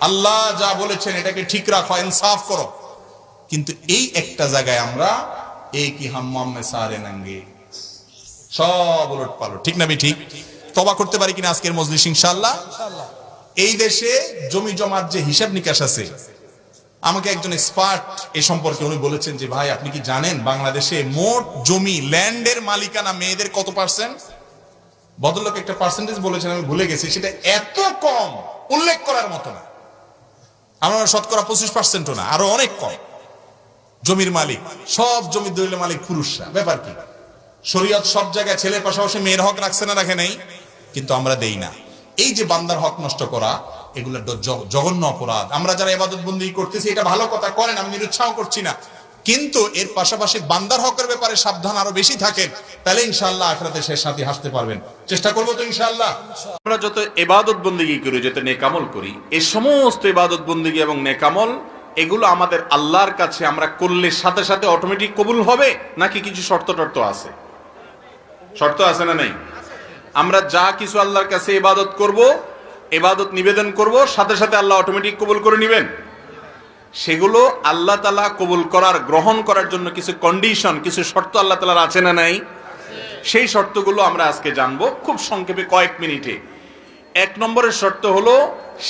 আল্লাহ যা বলেছেন এটাকে ঠিক রাখো, ইনসাফ করো। কিন্তু এই একটা জায়গায় আমরা এই কি হাম্মাম মে সারে নাঙ্গে সব উলট পালট, ঠিক না ঠিক? তওবা করতে পারি কিনা আজকের মজলিস ইনশাআল্লাহ? এই দেশে জমি জমার যে হিসাব নিকাশ আছে, আমাকে একজন এক্সপার্ট এ সম্পর্কে উনি বলেছেন যে ভাই আপনি কি জানেন বাংলাদেশে মোট জমি ল্যান্ডের মালিকানা মেয়েদের কত পার্সেন্ট? ভদ্রলোক একটা পার্সেন্টেজ বলেছেন, আমি ভুলে গেছি, সেটা এত কম উল্লেখ করার মতো না। আমরা শতকরা 25%ও না, আরো অনেক কম। জমির মালিক, সব জমির দলিলের মালিক পুরুষরা। ব্যাপার কি? শরীয়ত সব জায়গায় ছেলের পাশাপাশি মেয়ের হক রাখছে না রাখে নাই? কিন্তু আমরা দেই না। এই যে বান্দার হক নষ্ট করা, এগুলো জঘন্য অপরাধ। আমরা যারা ইবাদত বন্দেগী করতেছি এটা ভালো কথা, করেন, আমি নিরুৎসাহ করছি না, কিন্তু এর পাশাপাশি বান্দার হকের ব্যাপারে সাবধান আরো বেশি থাকেন, তাহলে ইনশাআল্লাহ আখিরাতে শেষ সাথী হাসতে পারবেন। চেষ্টা করবো তো ইনশাআল্লাহ। আমরা যত ইবাদত বন্দেগী করি, যত নেকামল করি, এই সমস্ত ইবাদত বন্দেগী এবং নেকামল এগুলো আমাদের আল্লাহর কাছে আমরা করলে সাথে সাথে অটোমেটিক কবুল হবে, নাকি কিছু শর্ত টর্ত আছে? শর্ত আছে না নাই? আমরা যা কিছু আল্লাহর কাছে ইবাদত করব, ইবাদত নিবেদন করব, সাথে সাথে আল্লাহ অটোমেটিক কবুল করে নেবেন। সেগুলো আল্লাহ তাআলা কবুল করার, গ্রহণ করার জন্য কিছু কন্ডিশন, কিছু শর্ত আল্লাহ তাআলার আছে না নাই? সেই শর্তগুলো আমরা আজকে জানবো খুব সংক্ষেপে কয়েক মিনিটে। 1 নম্বরের শর্ত হলো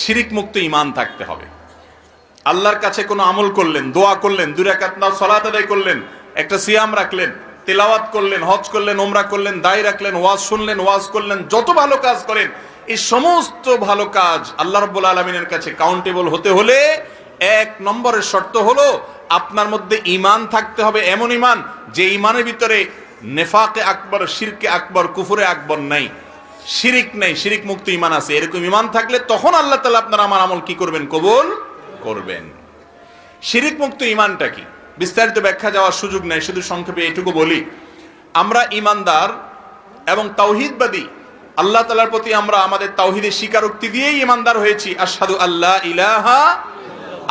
শিরিক মুক্ত ঈমান থাকতে হবে। আল্লাহর কাছে কোনো আমল করলেন, দোয়া করলেন, 2 রাকাত সালাত আদায় করলেন, একটা সিয়াম রাখলেন, তেলাওয়াত করলেন, হজ করলেন, উমরা করলেন, দায় রাখলেন, ওয়াজ শুনলেন, ওয়াজ করলেন, যত ভালো কাজ করেন, এই সমস্ত ভালো কাজ আল্লাহ রাব্বুল আলামিনের কাছে কাউন্টেবল হতে হলে 1 নম্বরের শর্ত হলো আপনার মধ্যে ঈমান থাকতে হবে, এমন ঈমান যে ঈমানের ভিতরে নেফাকে আকবর, শিরকে আকবর, কুফরে আকবর নাই, শিরিক নাই, শিরিক মুক্ত ঈমান আছে। এরকম ঈমান থাকলে তখন আল্লাহ তাআলা আপনার আমার আমল কি করবেন? কবুল করবেন। শিরিক মুক্ত ঈমানটা কি? বিস্তারিত ব্যাখ্যা যাওয়ার সুযোগ নাই, শুধু সংক্ষেপে এটুকু বলি, আমরা ঈমানদার এবং তাওহীদবাদী, আল্লাহ তাআলার প্রতি আমরা আমাদের তাওহীদের স্বীকারোক্তি দিয়েই ঈমানদার হয়েছি। আশহাদু আল্লা ইলাহা,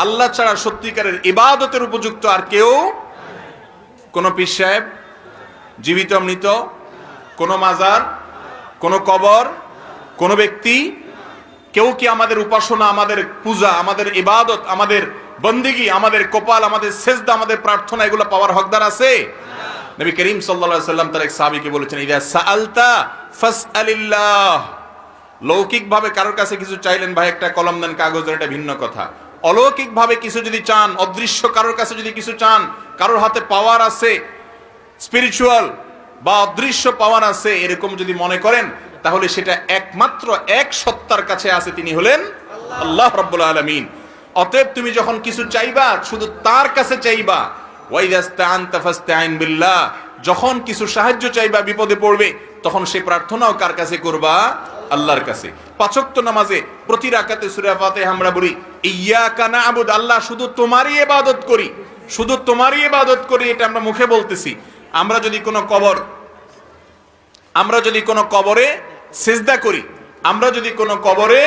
আল্লাহ ছাড়া সত্যিকারের ইবাদতের উপযুক্ত আর কেউ, কোন পীর সাহেব, জীবিত মৃত, কোন মাজার, কোন কবর, কোন ব্যক্তি, কেউ কি আমাদের উপাসনা, আমাদের পূজা, আমাদের ইবাদত, আমাদের বন্দেগী, আমাদের কপাল, আমাদের সেজদা, আমাদের প্রার্থনা এগুলো পাওয়ার হকদার আছে? নবী করিম সাল্লাল্লাহু আলাইহি সাল্লাম তার এক সাহাবীকে বলেছেন, ইযা সাআলতা ফাসআলিল্লাহ। লৌকিক ভাবে কারোর কাছে কিছু চাইলেন, ভাই একটা কলম দেন, কাগজ দেন, এটা ভিন্ন কথা। অলৌকিক ভাবে কিছু যদি চান, অদৃশ্য কারোর কাছে যদি কিছু চান, কারোর হাতে পাওয়ার আছে, স্পিরিচুয়াল বা অদৃশ্য পাওয়ার আছে, এরকম যদি মনে করেন, তাহলে সেটা একমাত্র এক সত্তার কাছে আছে, তিনি হলেন আল্লাহ রাব্বুল আলামিন। অতএব তুমি যখন কিছু চাইবা শুধু তার কাছে চাইবা। ওয়াইদাস্তাআনতা ফাসতাইন বিল্লাহ, যখন কিছু সাহায্য চাইবা, বিপদে পড়বে, তখন সেই প্রার্থনাও কার কাছে করবা? আল্লাহর কাছে। 5 ওয়াক্ত নামাজে প্রতি রাকাতে সূরা ফাতিহা আমরা বলি ইয়্যাকা না'বুদু, আল্লাহ শুধু তোমারই ইবাদত করি, শুধু তোমারই ইবাদত করি, এটা আমরা মুখে বলতেছি। আমরা যদি কোনো কবরে সিজদা করি, আমরা যদি কোনো কবরে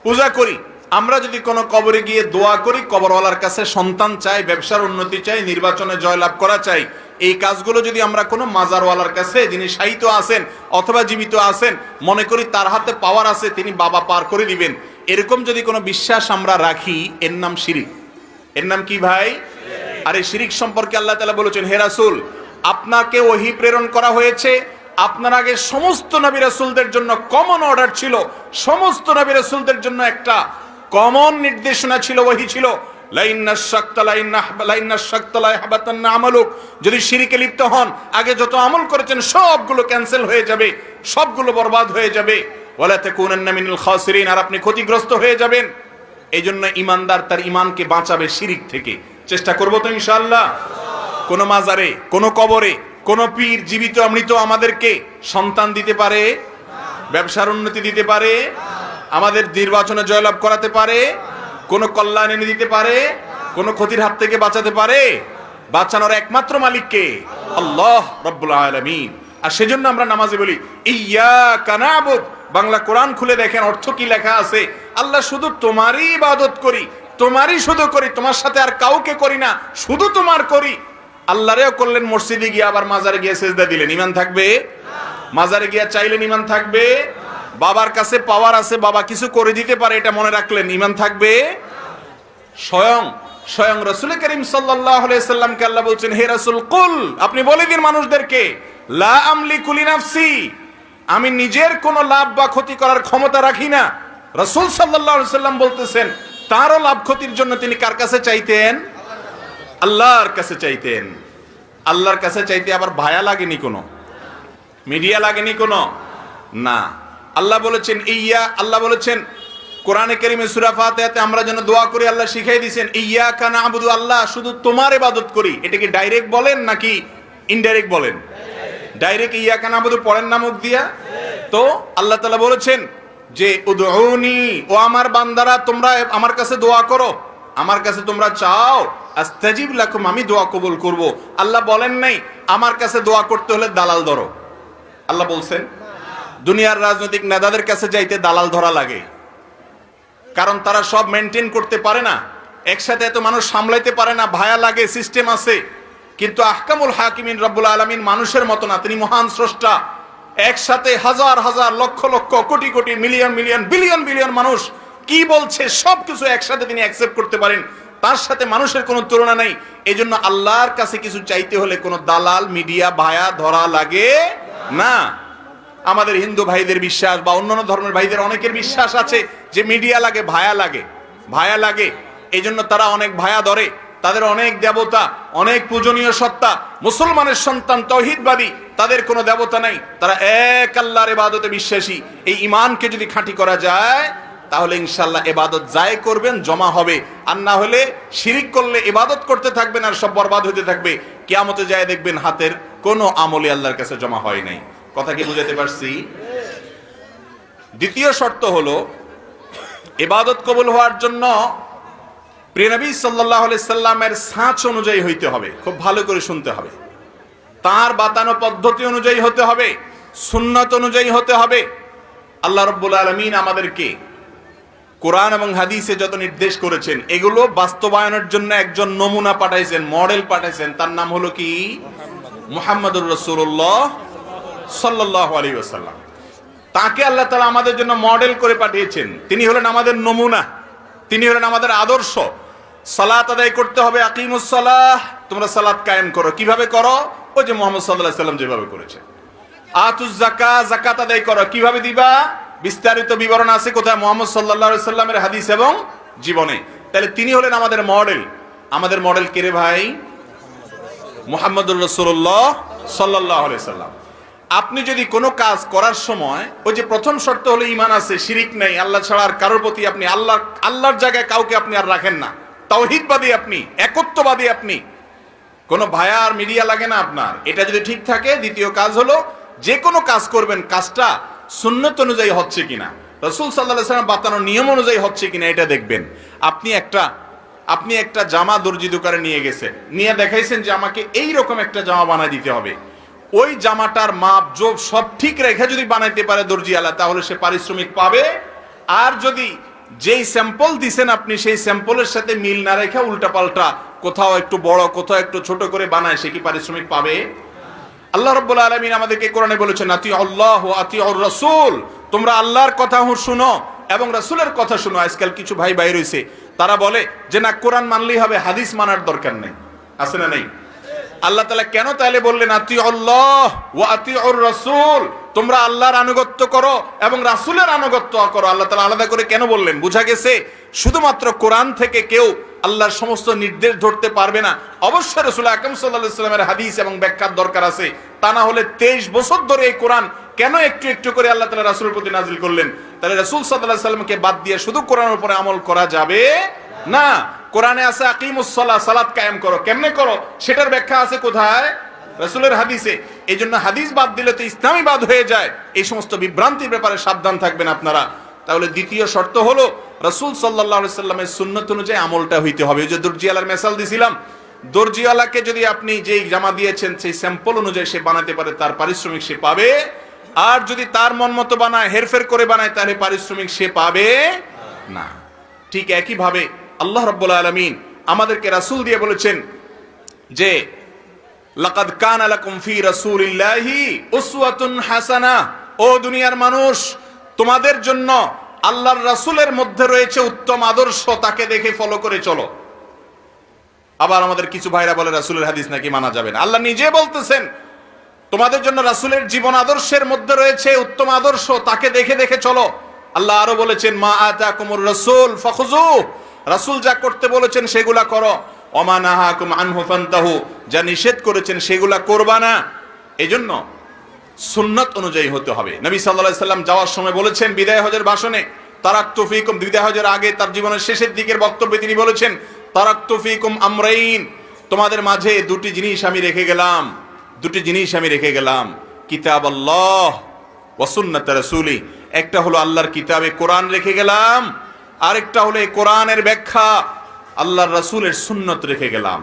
পূজা করি, আমরা যদি কোনো কবরে গিয়ে দোয়া করি, কবরওয়ালার কাছে সন্তান চাই, ব্যবসার উন্নতি চাই, নির্বাচনে জয়লাভ করা চাই, এই কাজগুলো যদি আমরা কোনো মাজারওয়ালার কাছে, যিনি শায়িত আছেন অথবা জীবিত আছেন, মনে করি তার হাতে পাওয়ার আছে, তিনি বাবা পার করে দিবেন, এরকম যদি কোনো বিশ্বাস আমরা রাখি, এর নাম শিরিক। এর নাম কি ভাই? আর এই শিরিক সম্পর্কে আল্লাহ তাআলা বলেছেন, হে রাসূল, আপনাকে ওহী প্রেরণ করা হয়েছে, আপনার আগে সমস্ত নবী রাসূলদের জন্য কমন অর্ডার ছিল, সমস্ত নবী রাসূলদের জন্য একটা কমন নির্দেশনা ছিল, ওহী ছিল, যদি শিরকে লিপ্ত হন, আগে যত আমল করেছেন সবগুলো ক্যান্সেল হয়ে যাবে, সবগুলো বরবাদ হয়ে যাবে, ওয়ালা তাকুনান্না মিনাল খাসিরিন, আর আপনি ক্ষতিগ্রস্ত হয়ে যাবেন। এই জন্য ঈমানদার তার ঈমানকে বাঁচাবে শিরিক থেকে। চেষ্টা করবো তো ইনশাআল্লাহ। কোন মাজারে, কোন কবরে, কোন পীর জীবিত মৃত আমাদেরকে সন্তান দিতে পারে, ব্যবসার উন্নতি দিতে পারে, আমাদের নির্বাচনে জয়লাভ করাতে পারে, কোন কল্যাণ এনে দিতে পারে, কোন ক্ষতির হাত থেকে বাঁচাতে পারে? বাঁচানোর একমাত্র মালিককে, আল্লাহ রাব্বুল আলামিন। আর সেজন্য আমরা নামাজে বলি ইয়্যাকা না'বুদ। বাংলা কোরআন খুলে দেখেন অর্থ কি লেখা আছে, আল্লাহ শুধু তোমারই ইবাদত করি, তোমারই শুধু করি, তোমার সাথে আর কাউকে করি না, শুধু তোমার করি। আল্লাহরেও করলেন মসজিদে গিয়ে, আবার মাজারে গিয়ে সেজদা দিলেন, ঈমান থাকবে? মাজারে গিয়ে চাইলেন, ঈমান থাকবে? বাবার কাছে পাওয়ার আছে, বাবা কিছু করে দিতে পারে, এটা মনে রাখলেন, ঈমান থাকবে? স্বয়ং রাসূল করিম সাল্লাল্লাহু আলাইহি সাল্লামকে আল্লাহ বলছেন, হে রাসূল কুল, আপনি বলে দিন মানুষদেরকে, লা আমলিকু লিনাফসি, আমি নিজের কোনো লাভ বা ক্ষতি করার ক্ষমতা রাখি না। রাসূল সাল্লাল্লাহু আলাইহি সাল্লাম বলতেছেন তারও লাভ ক্ষতির জন্য তিনি কার কাছে চাইতেন? আল্লাহর কাছে চাইতেন। আল্লাহর কাছে চাইতে আবার ভায়া লাগেনি, কোনো মিডিয়া লাগেনি কোনো, না। আল্লাহ বলেছেন আল্লাহ বলেছেন কোরআনে কারীমে সূরা ফাতিহাতে আমরা যেন দোয়া করি, আল্লাহ শিখাই দিয়েছেন ইয়্যাকা না'বুদু, আল্লাহ শুধু তোমার ইবাদত করি। এটা কি ডাইরেক্ট বলেন নাকি ইনডাইরেক্ট বলেন? ডাইরেক্ট ইয়্যাকা না'বুদু পড়েন না মুখ দিয়া। তো আল্লাহ তাআলা বলেছেন যে উদউনি, ও আমার বান্দারা তোমরা আমার কাছে দোয়া করো, আমার কাছে তোমরা চাও, আস্তাজিব লাকুম, আমি দোয়া কবুল করব। আল্লাহ বলেন নাই আমার কাছে দোয়া করতে হলে দালাল ধরো। আল্লাহ বলছেন দুনিয়ার রাজনৈতিক নেতাদের কাছে যাইতে দালাল ধরা লাগে, কারণ তারা সব মেনটেন করতে পারে না, একসাথে এত মানুষ সামলাইতে পারে না, ভায়া লাগে, সিস্টেম আছে। কিন্তু আহকামুল হাকিমিন রব্বুল আলামিন মানুষের মতো না, তিনি মহান স্রষ্টা। একসাথে হাজার হাজার lakh lakh crore crore million million billion billion মানুষ কি বলছে সবকিছু একসাথে তিনি অ্যাকসেপ্ট করতে পারেন, তার সাথে মানুষের কোনো তুলনা নেই। এই জন্য আল্লাহর কাছে কিছু চাইতে হলে কোনো দালাল মিডিয়া ভায়া ধরা লাগে না। আমাদের হিন্দু ভাইদের বিশ্বাস বা অন্যান্য ধর্মের ভাইদের অনেকের বিশ্বাস আছে যে মিডিয়া লাগে, ভায়া লাগে, ভায়া লাগে, এই জন্য তারা অনেক ভায়া ধরে, তাদের অনেক দেবতা, অনেক পূজনীয় সত্তা। মুসলমানের সন্তান তাওহীদবাদী, তাদের কোনো দেবতা নাই, তারা এক আল্লাহর ইবাদতে বিশ্বাসী। এই ঈমানকে যদি খাঁটি করা যায় তাহলে ইনশাআল্লাহ ইবাদত যাই করবেন জমা হবে, আর না হলে শিরিক করলে ইবাদত করতে থাকবেন আর সব বরবাদ হতে থাকবে। কিয়ামতে যায় দেখবেন হাতের কোনো আমলই আল্লাহর কাছে জমা হয় নাই। কথা কি বুঝাতে পারছি? দ্বিতীয় শর্ত হলো ইবাদত কবুল হওয়ার জন্য প্রিয় নবী সাল্লাল্লাহু আলাইহি সাল্লামের ছাঁচ অনুযায়ী হইতে হবে। খুব ভালো করে শুনতে হবে, তার বাতানো পদ্ধতি অনুযায়ী হতে হবে, সুন্নাত অনুযায়ী হতে হবে। আল্লাহ রাব্বুল আলামিন আমাদেরকে কোরআন এবং হাদিসে যত নির্দেশ করেছেন এগুলো বাস্তবায়নের জন্য একজন নমুনা পাঠাইছেন, মডেল পাঠাইছেন, তার নাম হলো কি? মুহাম্মদুর রাসূলুল্লাহ সাল্লাল্লাহু আলাইহি ওয়াসাল্লাম। তাকে আল্লাহ তাআলা আমাদের জন্য মডেল করে পাঠিয়েছেন। তিনি হলেন আমাদের নমুনা, তিনি হলেন আমাদের আদর্শ। সালাত আদায় করতে হবে, আকিমুস সালাহ, তোমরা সালাত কায়েম করো। কিভাবে করো? ওই যে মুহাম্মদ সাল্লাল্লাহু আলাইহি ওয়াসাল্লাম যেভাবে করেছেন। আতুজ যাকাত, যাকাত আদায় করো। কিভাবে দিবা? বিস্তারিত বিবরণ আছে কোথায়? মুহাম্মদ সাল্লাল্লাহু আলাইহি ওয়াসাল্লামের হাদিস এবং জীবনে। তাহলে তিনি হলেন আমাদের মডেল। আমাদের মডেল কে রে ভাই? মুহাম্মদুর রাসূলুল্লাহ সাল্লাল্লাহু আলাইহি ওয়াসাল্লাম। আপনি যদি কোনো কাজ করার সময় ওই যে প্রথম শর্ত হলো ঈমান আছে, শিরিক নাই, আল্লাহ ছাড়া আর কারোর প্রতি আপনি আল্লাহর জায়গায় কাউকে আপনি আর রাখেন না, তাওহীদবাদী আপনি, একত্ববাদী আপনি, কোনো ভায়া আর মিডিয়া লাগে না আপনার। এটা যদি ঠিক থাকে, দ্বিতীয় কাজ হলো যে কোনো কাজ করবেন কাজটা সুন্নত অনুযায়ী হচ্ছে কিনা, রাসূল সাল্লাল্লাহু আলাইহি ওয়াসাল্লাম বাতানো নিয়ম অনুযায়ী হচ্ছে কিনা এটা দেখবেন। আপনি একটা জামা দর্জি দোকানে নিয়ে গেছেন, নিয়ে দেখাইছেন যে আমাকে এই রকম একটা জামা বানায় দিতে হবে। ওই জামাটার মাপ জোব সব ঠিক রেখে যদি বানাইতে পারে দর্জিওয়ালা, তাহলে সে পারিশ্রমিক পাবে। আর যদি যেই স্যাম্পল দিছেন আপনি সেই স্যাম্পলের সাথে মিল না রেখে উল্টাপাল্টা কোথাও একটু বড় কোথাও একটু ছোট করে বানায়, সে কি পারিশ্রমিক পাবে? আল্লাহ রাব্বুল আলামিন আমাদেরকে কোরআনে বলেছেন আতিউল্লাহ ওয়া আতিউর রাসূল, তোমরা আল্লাহর কথা শুনো এবং রাসূলের কথা শুনো। আজকাল কিছু ভাই বাইরে হইছে, তারা বলে যে না কোরআন মানলেই হবে, হাদিস মানার দরকার নেই। আছে না নাই? আল্লাহ তাআলা কেন তাহলে বললেন আতিউল্লাহ ওয়া আতিউর রাসূল, তোমরা আল্লাহর আনুগত্য করো এবং রাসূলের আনুগত্য করো? আল্লাহ তাআলা আলাদা করে কেন বললেন? বোঝা গেছে শুধুমাত্র কোরআন থেকে কেউ আল্লাহর সমস্ত নির্দেশ ধরতে পারবে না, অবশ্যই রাসূল আকরাম সাল্লাল্লাহু আলাইহি ওয়াসাল্লামের হাদিস এবং ব্যাখ্যার দরকার আছে। তা না হলে 23 বছর ধরে এই কোরআন কেন একটু একটু করে আল্লাহ তাআলা রাসূলের প্রতি নাযিল করলেন? তাহলে রাসূল সাল্লাল্লাহু আলাইহি ওয়াসাল্লামকে বাদ দিয়ে শুধু কোরআনের উপরে আমল করা যাবে না। কোরআনে আছে আকিমুস সালাহ, সালাত কায়েম করো। কেমনে করো সেটার ব্যাখ্যা আছে কোথায়? রাসূলের হাদিসে। এই জন্য হাদিস বাদ দিলে তো ইসলামই বাদ হয়ে যায়। এই সমস্ত বিভ্রান্তির ব্যাপারে সাবধান থাকবেন আপনারা। তাহলে দ্বিতীয় শর্ত হলো রাসূল সাল্লাল্লাহু আলাইহি সাল্লামের সুন্নাত অনুযায়ী আমলটা হইতে হবে। ওই যে দর্জিওয়ালার মেসাল দিছিলাম, দর্জিওয়ালাকে যদি আপনি যেই জামা দিয়েছেন সেই স্যাম্পল অনুযায়ী সে বানাতে পারে, তার পারিশ্রমিক সে পাবে। আর যদি তার মন মতো বানায়, হেরফের করে বানায়, তাহলে পারিশ্রমিক সে পাবে না। ঠিক একই ভাবে আল্লাহ রাব্বুল আলামিন আমাদেরকে রাসূল দিয়ে বলেছেন যে লাকাদ কানা লাকুম ফি রাসূলিল্লাহি উসওয়াতুন হাসানাহ, ও দুনিয়ার মানুষ, তোমাদের জন্য আল্লাহর রাসূলের মধ্যে রয়েছে উত্তম আদর্শ, তাকে দেখে ফলো করে চলো। আবার আমাদের কিছু ভাইরা বলে রাসূলের হাদিস নাকি মানা যাবে না। আল্লাহ নিজে বলতেছেন তোমাদের জন্য রাসূলের জীবন আদর্শের মধ্যে রয়েছে উত্তম আদর্শ, তাকে দেখে দেখে চলো। আল্লাহ আরো বলেছেন মা আতাকুমুর রাসূল ফাখুযু, রাসূল যা করতে বলেছেন সেগুলা করো। ওমা নাহাকুম আনহু ফান্তাহু, যা নিষেধ করেছেন সেগুলা করবা না। এজন্য সুন্নাত অনুযায়ী হতে হবে। নবী সাল্লাল্লাহু আলাইহি সাল্লাম যাওয়ার সময় বলেছেন বিদায় হজের ভাষণে, তারাকতু ফীকুম, বিদায় হজের আগে তার জীবনের শেষের দিকের বক্তব্যে তিনি বলেছেন তারাকতু ফীকুম আমরাইন, তোমাদের মাঝে দুটি জিনিস আমি রেখে গেলাম, দুটি জিনিস আমি রেখে গেলাম, কিতাবাল্লাহ ওয়া সুন্নাত রাসূলি। একটা হলো আল্লাহর কিতাবে কোরআন রেখে গেলাম, আরেকটা হলো এই কোরআনের ব্যাখ্যা আল্লাহর রাসূলের সুন্নাত রেখে গেলাম।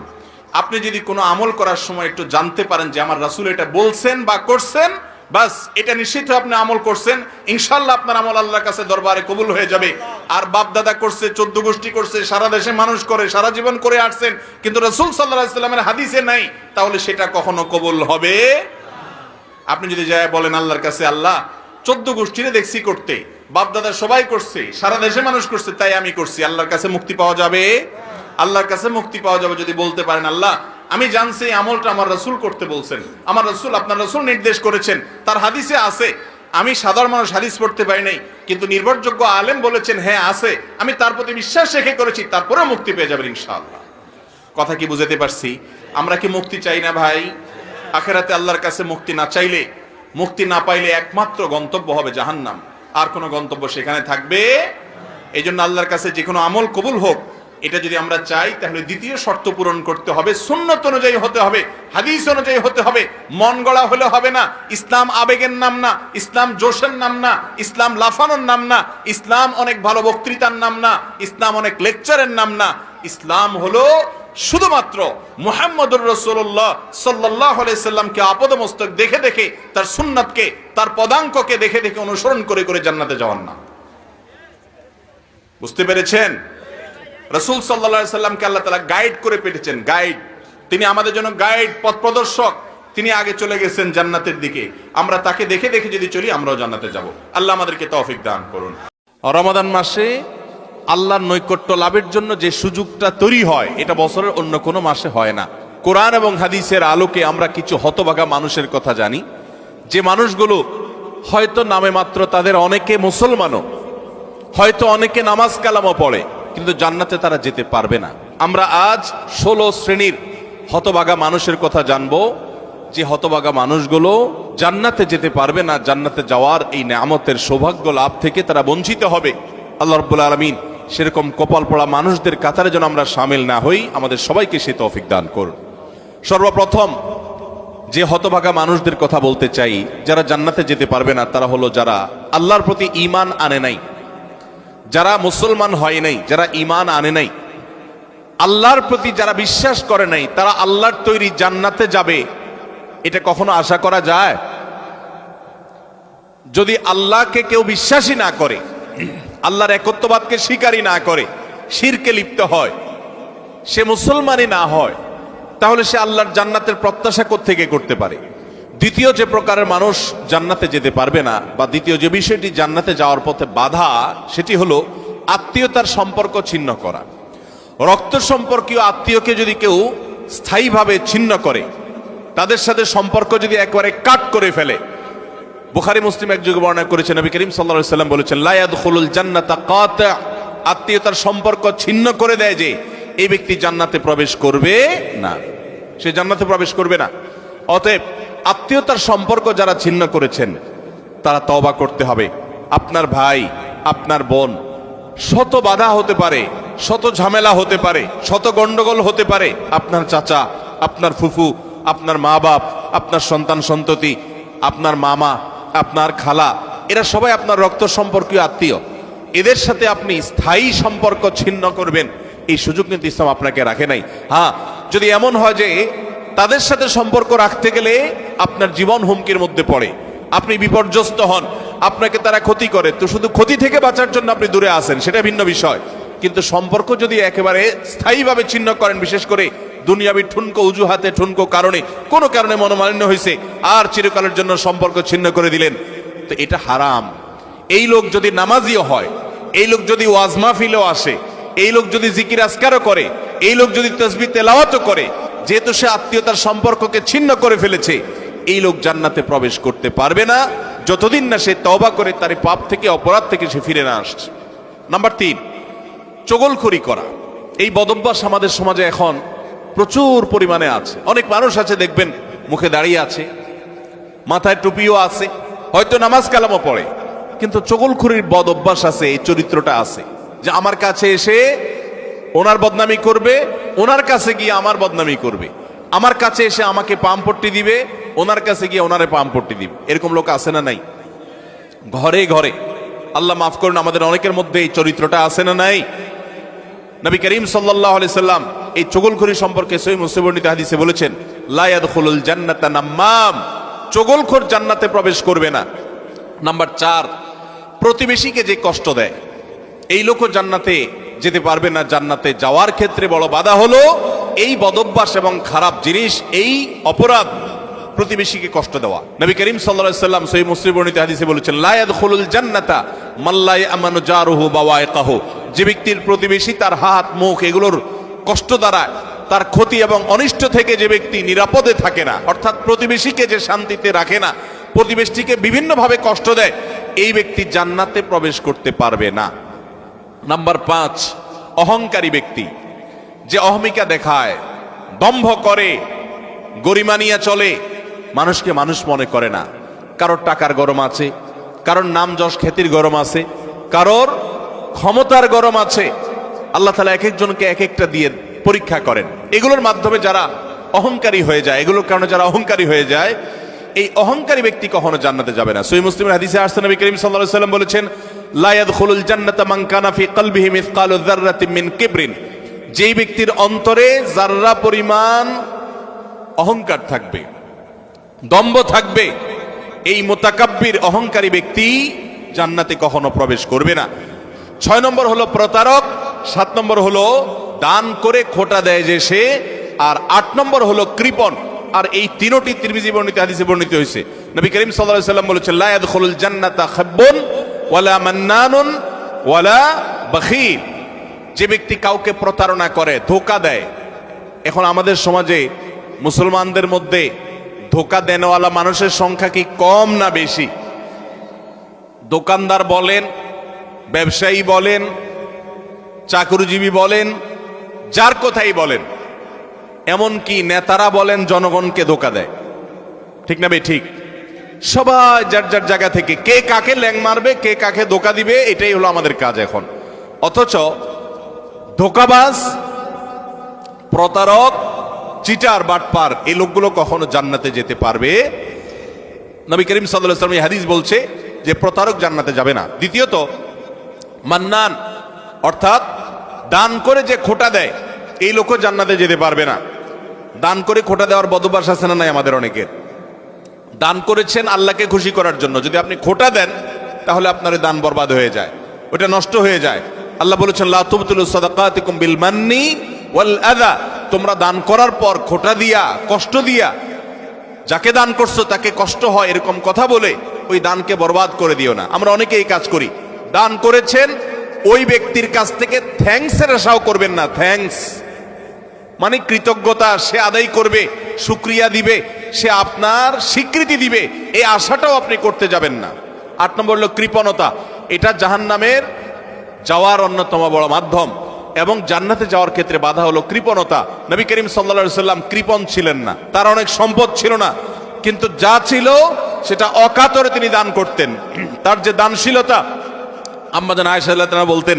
আপনি যদি কোনো আমল করার সময় একটু জানতে পারেন যে আমার রাসূল এটা বলছেন বা করছেন, বাস এটা নিশ্চিত আপনি আমল করছেন, ইনশাআল্লাহ আপনার আমল আল্লাহর কাছে দরবারে কবুল হয়ে যাবে। আর বাপ দাদা করছে, 14 গোষ্ঠী করছে, সারা দেশে মানুষ করে, সারা জীবন করে আসছেন, কিন্তু রাসূল সাল্লাল্লাহু আলাইহি সাল্লামের হাদিসে নাই, তাহলে সেটা কখনো কবুল হবে। আপনি যদি যায় বলেন আল্লাহর কাছে, আল্লাহ 14 গোষ্ঠীরে দেখছি করতে, বাপ দাদা সবাই করছে, সারা দেশে মানুষ করছে, তাই আমি করছি, আল্লাহর কাছে মুক্তি পাওয়া যাবে? আল্লাহর কাছে মুক্তি পাওয়া যাবে যদি বলতে পারেন আল্লাহ আমি জানছি এই আমলটা আমার রাসূল করতে বলছেন, আমার রাসূল, আপনার রাসূল নির্দেশ করেছেন, তার হাদিসে আছে, আমি সাধারণ মানুষ হাদিস পড়তে পারি নাই, কিন্তু নির্ভরযোগ্য আলেম বলেছেন হ্যাঁ আছে, আমি তার প্রতি বিশ্বাস রেখে করেছি, তারপরেও মুক্তি পেয়ে যাবেন ইনশাআল্লাহ। কথা কি বুঝাতে পারছি? আমরা কি মুক্তি চাই না ভাই? আখিরাতে আল্লাহর কাছে মুক্তি না চাইলে, মুক্তি না পাইলে একমাত্র গন্তব্য হবে জাহান্নাম, আর কোনো গন্তব্য সেখানে থাকবে। এই জন্য আল্লাহর কাছে যে কোনো আমল কবুল হোক, এটা যদি আমরা চাই তাহলে দ্বিতীয় শর্ত পূরণ করতে হবে, সুন্নাত অনুযায়ী হতে হবে, হাদিস অনুযায়ী হতে হবে। মন গড়া হলে হবে না। ইসলাম আবেগের নাম না, ইসলাম জোশের নাম না, ইসলাম লাফানোর নাম না, ইসলাম অনেক ভালো বক্তৃতার নাম না, ইসলাম অনেক লেকচারের নাম না। ইসলাম হলো শুধুমাত্র মুহাম্মদুর রাসূলুল্লাহ সাল্লাল্লাহু আলাইহি সাল্লামকে আপাদমস্তক দেখে দেখে, তার সুন্নাতকে, তার পদাঙ্ককে দেখে দেখে অনুসরণ করে করে জান্নাতে যাওয়ার নাম। বুঝতে পেরেছেন? রাসূল সাল্লাল্লাহু আলাইহি সাল্লামকে আল্লাহ তাআলা গাইড করে পেটেছেন, গাইড। তিনি আমাদের জন্য গাইড, পথ প্রদর্শক। তিনি আগে চলে গেছেন জান্নাতের দিকে, আমরা তাকে দেখে দেখে যদি চলি আমরাও জান্নাতে যাব। আল্লাহ আমাদেরকে তৌফিক দান করুন। রমাদান মাসে আল্লাহর নৈকট্য লাভের জন্য যে সুযোগটা তৈরি হয়, এটা বছরের অন্য কোনো মাসে হয় না। কোরআন এবং হাদিসের আলোকে আমরা কিছু হতভাগা মানুষের কথা জানি, যে মানুষগুলো হয়তো নামে মাত্র, তাদের অনেকে মুসলমানও, হয়তো অনেকে নামাজ কালামও পড়ে, কিন্তু জান্নাতে তারা যেতে পারবে না। আমরা আজ 16 শ্রেণীর হতভাগা মানুষের কথা জানবো, যে হতভাগা মানুষগুলো জান্নাতে যেতে পারবে না। জান্নাতে যাওয়ার এই নেয়ামতের সৌভাগ্য লাভ থেকে তারা বঞ্চিত হবে। আল্লাহ রাব্বুল আলামিন সেরকম কপাল পড়া মানুষদের কাতারে যেন আমরা শামিল না হই, আমাদের সবাইকে সে তৌফিক দান করুন। সর্বপ্রথম যে হতভাগা মানুষদের কথা বলতে চাই, যারা জান্নাতে যেতে পারবে না, তারা হলো যারা আল্লাহর প্রতি ঈমান আনে নাই, যারা মুসলমান হয় নাই, যারা ঈমান আনে নাই, আল্লাহর প্রতি যারা বিশ্বাস করে নাই, তারা আল্লাহর তৈরি জান্নাতে যাবে, এটা কখনো আশা করা যায়? যদি আল্লাহকে কেউ বিশ্বাসী না করে, আল্লাহর একত্ববাদকে স্বীকারই না করে, শিরকে লিপ্ত হয়, সে মুসলমানই না হয়, তাহলে সে আল্লাহর জান্নাতের প্রত্যাশা কোত্থেকে করতে পারে? দ্বিতীয় যে প্রকারের মানুষ জান্নাতে যেতে পারবে না, বা দ্বিতীয় যে বিষয়টি জান্নাতে যাওয়ার পথে বাধা, সেটি হলো আত্মীয়তার সম্পর্ক ছিন্ন করা। রক্ত সম্পর্কীয় আত্মীয়কে যদি কেউ স্থায়ীভাবে ছিন্ন করে, তাদের সাথে সম্পর্ক যদি একবারে কাট করে ফেলে, বুখারী মুসলিম এক যুগে বর্ণনা করেছেন, নবী করিম সাল্লাল্লাহু আলাইহি সাল্লাম বলেছেন, লা ইয়াদখুলুল জান্নাতা কাতি', আত্মীয়তার সম্পর্ক ছিন্ন করে দেয় যে, এই ব্যক্তি জান্নাতে প্রবেশ করবে না, সে জান্নাতে প্রবেশ করবে না। অতএব আত্মীয়তার সম্পর্ক যারা ছিন্ন করেছেন, তারা তওবা করতে হবে। আপনার ভাই, আপনার বোন, শত বাধা হতে পারে, শত ঝামেলা হতে পারে, শত গন্ডগোল হতে পারে, আপনার চাচা, আপনার ফুফু, আপনার মা বাপ, আপনার সন্তান সন্ততি, আপনার মামা, আপনার খালা, এরা সবাই আপনার রক্ত সম্পর্কীয় আত্মীয়। এদের সাথে আপনি স্থায়ী সম্পর্ক ছিন্ন করবেন, এই সুযোগ কিন্তু ইসলাম আপনাকে রাখে নাই। হ্যাঁ, যদি এমন হয় যে তাদের সাথে সম্পর্ক রাখতে গেলে আপনার জীবন হুমকির মধ্যে পড়ে, আপনি বিপর্যস্ত হন, আপনাকে তারা ক্ষতি করে, তো শুধু ক্ষতি থেকে বাঁচার জন্য আপনি দূরে আসেন, সেটা ভিন্ন বিষয়। কিন্তু সম্পর্ক যদি একেবারে স্থায়ীভাবে ছিন্ন করেন, বিশেষ করে দুনিয়াবি ঠুনকো অজুহাতে, ঠুনকো কারণে, কোনো কারণে মনোমালিন্য হয়েছে আর চিরকালের জন্য সম্পর্ক ছিন্ন করে দিলেন, তো এটা হারাম। এই লোক যদি নামাজিও হয়, এই লোক যদি ওয়াজ মাহফিলেও আসে, এই লোক যদি জিকির আজকারও করে, এই লোক যদি তাসবিহ তেলাওয়াতও করে, যেহেতু সে আত্মীয়তার সম্পর্ককে ছিন্ন করে ফেলেছে, এই লোক জান্নাতে প্রবেশ করতে পারবে না যতদিন না সে তওবা করে তার পাপ থেকে, অপরাধ থেকে সে ফিরে না আসছে। নাম্বার 3, চগলখড়ি করা। এই বদভ্যাস আমাদের সমাজে এখন প্রচুর পরিমাণে আছে। অনেক মানুষ আছে দেখবেন মুখে দাঁড়িয়ে আছে, মাথায় টুপিও আছে, হয়তো নামাজ কালামও পড়ে, কিন্তু চগলখড়ির বদ অভ্যাস আছে, এই চরিত্রটা আছে যে আমার কাছে এসে ওনার বদনামি করবে, ওনার কাছে গিয়ে আমার বদনামি করবে, আমার কাছে এসে আমাকে পামপট্টি দিবে, ওনার কাছে গিয়ে ওনারে পামপট্টি দিবে। এরকম লোক আছে না নাই? ঘরে ঘরে, আল্লাহ মাফ করুন, আমাদের অনেকের মধ্যে এই চরিত্রটা আছে না নাই? নবী করিম সাল্লাল্লাহু আলাইহি সাল্লাম এই চগলখড়ি সম্পর্কে সহিহ মুসলিম বর্ণিত হাদিসে বলেছেন, লা ইয়াদখুলুল জান্নাতা নাম্মাম, চগলখড় জান্নাতে প্রবেশ করবে না। নাম্বার 4, প্রতিবেশীকে যে কষ্ট দেয়, এই লোকও জান্নাতে যেতে পারবে না। জান্নাতে যাওয়ার ক্ষেত্রে বড় বাধা হলো এই বদভ্যাস এবং খারাপ জিনিস, এই অপরাধ, প্রতিবেশীকে কষ্ট দেওয়া। নবী করিম সাল্লাল্লাহু আলাইহি সাল্লাম সহিহ মুসলিম বর্ণিত হাদিসে বলেছেন, লা ইয়াদখুলুল জান্নাতা মান লা ইয়ামানু জারুহু বাওয়াইকাহু, যে ব্যক্তির প্রতিবেশী তার হাত, মুখ এগুলোর কষ্ট দ্বারা, তার ক্ষতি এবং অনিষ্ট থেকে যে ব্যক্তি নিরাপদে থাকে না, অর্থাৎ প্রতিবেশীকে যে শান্তিতে রাখে না, প্রতিবেশীকে বিভিন্নভাবে কষ্ট দেয়, এই ব্যক্তি জান্নাতে প্রবেশ করতে পারবে না। নাম্বার 5, অহংকারী ব্যক্তি, যে অহমিকা দেখায়, দম্ভ করে, গরিমা নিয়ে চলে, মানুষকে মানুষ মনে করে না। কারোর টাকার গরম আছে, কারোর নাম যশ খ্যাতির গরম আছে, কারোর ক্ষমতার গরম আছে। আল্লাহ তাআলা এক একজনকে এক একটা দিয়ে পরীক্ষা করেন। এগুলোর মাধ্যমে যারা অহংকারী হয়ে যায়, এগুলোর কারণে যারা অহংকারী হয়ে যায়, এই অহংকারী ব্যক্তি কখনো জান্নাতে যাবে না। সহিহ মুসলিমের হাদিসে আসছে, নবী করিম সাল্লাল্লাহু আলাইহি সাল্লাম বলেছেন, লা ইয়াদখুলুল জান্নাতা মান কানা ফি কলবিহি মিসকালু যাররাতিন মিন কিবরিন, যেই ব্যক্তির অন্তরে যাররা পরিমাণ অহংকার থাকবে, দম্ভ থাকবে, এই মুতাকাব্বির অহংকারী ব্যক্তি জান্নাতে কখনো প্রবেশ করবে না। 6 নম্বর হলো প্রতারক, 7 নম্বর হলো দান করে খোটা দেয় যে সে, আর 8 নম্বর হলো কৃপণ। আর এই তিনটি তিরমিজি বর্ণিত হাদিসে বর্ণিত হয়েছে। নবী করিম সাল্লাল্লাহু আলাইহি সাল্লাম বলেছেন, লা ইয়াদখুলুল জান্নাতা খাব্বুন ওয়ালা মান্নানুন ওয়ালা বাখিল, যে ব্যক্তি কাউকে প্রতারণা করে, ধোঁকা দেয়। এখন আমাদের সমাজে মুসলমানদের মধ্যে ধোঁকা দেনওয়ালা মানুষের সংখ্যা কি কম না বেশি? দোকানদার বলেন, ব্যবসায়ী বলেন, চাকরিজীবী বলেন, যার কথাই বলেন, এমনকি নেতারা বলেন, জনগণকে ধোঁকা দেয়। ঠিক না বে ঠিক? সবাই যার যার জায়গা থেকে কে কাকে ল্যাং মারবে, কে কাকে ধোঁকা দিবে, এটাই হলো আমাদের কাজ এখন। অথচ ধোঁকাবাজ, প্রতারক, চিটার, বাটপার, এই লোকগুলো কখনো জান্নাতে যেতে পারবে? নবী করিম সাল্লাল্লাহু আলাইহি ওয়াসাল্লাম এই হাদিস বলছে যে প্রতারক জান্নাতে যাবে না। দ্বিতীয়ত, মান্নান, অর্থাৎ দান করে যে খোটা দেয়, এই লোকও জান্নাতে যেতে পারবে না। দান করে খোটা দেওয়ার বদভ্যাস আছে না নাই আমাদের অনেকের? দান করেছেন আল্লাহকে খুশি করার জন্য, যদি আপনি খোটা দেন তাহলে আপনার দান বরবাদ হয়ে যায়, ওটা নষ্ট হয়ে যায়। আল্লাহ বলেছেন, লা তুবতিলু সাদাকাতিকুম বিল মান্নি ওয়াল আযা, তোমরা দান করার পর খোটা দিয়া, কষ্ট দিয়া, যাকে দান করছো তাকে কষ্ট হয় এরকম কথা বলে ওই দানকে বরবাদ করে দিও না। আমরা অনেকে এই কাজ করি। দান করেছেন, ওই ব্যক্তির কাছ থেকে থ্যাঙ্কসের আশাও করবেন না। থ্যাঙ্কস মানে কৃতজ্ঞতা সে আদায় করবে, শুকরিয়া দিবে, সে আপনার স্বীকৃতি দিবে, এই আশাটাও আপনি করতে যাবেন না। 8 নম্বর হলো কৃপণতা। এটা জাহান্নামের যাওয়ার অন্যতম বড় মাধ্যম, এবং জান্নাতে যাওয়ার ক্ষেত্রে বাধা হলো কৃপণতা। নবী করিম সাল্লাল্লাহু আলাইহি সাল্লাম কৃপণ ছিলেন না, তার অনেক সম্পদ ছিল না, কিন্তু যা ছিল সেটা অকাতরে তিনি দান করতেন। তার যে দানশীলতা, আম্মা জান আয়েশা রাদিয়াল্লাহু তাআলা বলতেন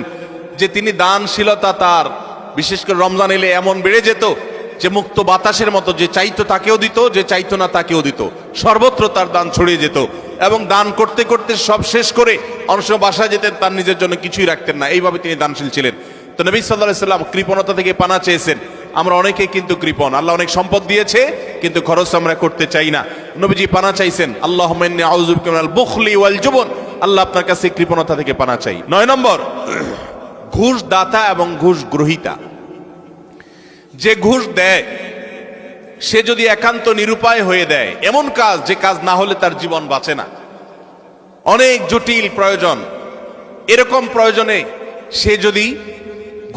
যে তিনি দানশীলতা তার বিশেষ করে রমজান এলে এমন বেড়ে যেত যে মুক্ত বাতাসের মতো, যে চাইতো তাকেও দিত, যে চাইতো না তাকেও দিত, সর্বত্র তার দান ছড়িয়ে যেত। এবং দান করতে করতে সব শেষ করে অনেক সময় বাসায় যেতেন, তার নিজের জন্য কিছুই রাখতেন না। এইভাবে তিনি দানশীল ছিলেন। তো নবী সাল্লাল্লাহু আলাইহি ওয়াসাল্লাম কৃপণতা থেকে পানা চেয়েছেন। আমরা অনেকে কিন্তু কৃপণ, আল্লাহ অনেক সম্পদ দিয়েছে কিন্তু খরচ আমরা করতে চাই না। নবীজি পানা চাইছেন, আল্লাহুম্মা ইন্নী আউযু বিকা মিনাল বুখলি ওয়াল জুবন, আল্লাহ আপনার কাছে কৃপণতা থেকে পানা চাই। 9 নম্বর, ঘুষ দাতা এবং ঘুষ গ্রহীতা। যে ঘুষ দেয় সে যদি একান্ত নিরুপায় হয়ে দেয় এমন কাজ, যে কাজ না হলে তার জীবন বাঁচে না, অনেক জটিল প্রয়োজন, এরকম প্রয়োজনে সে যদি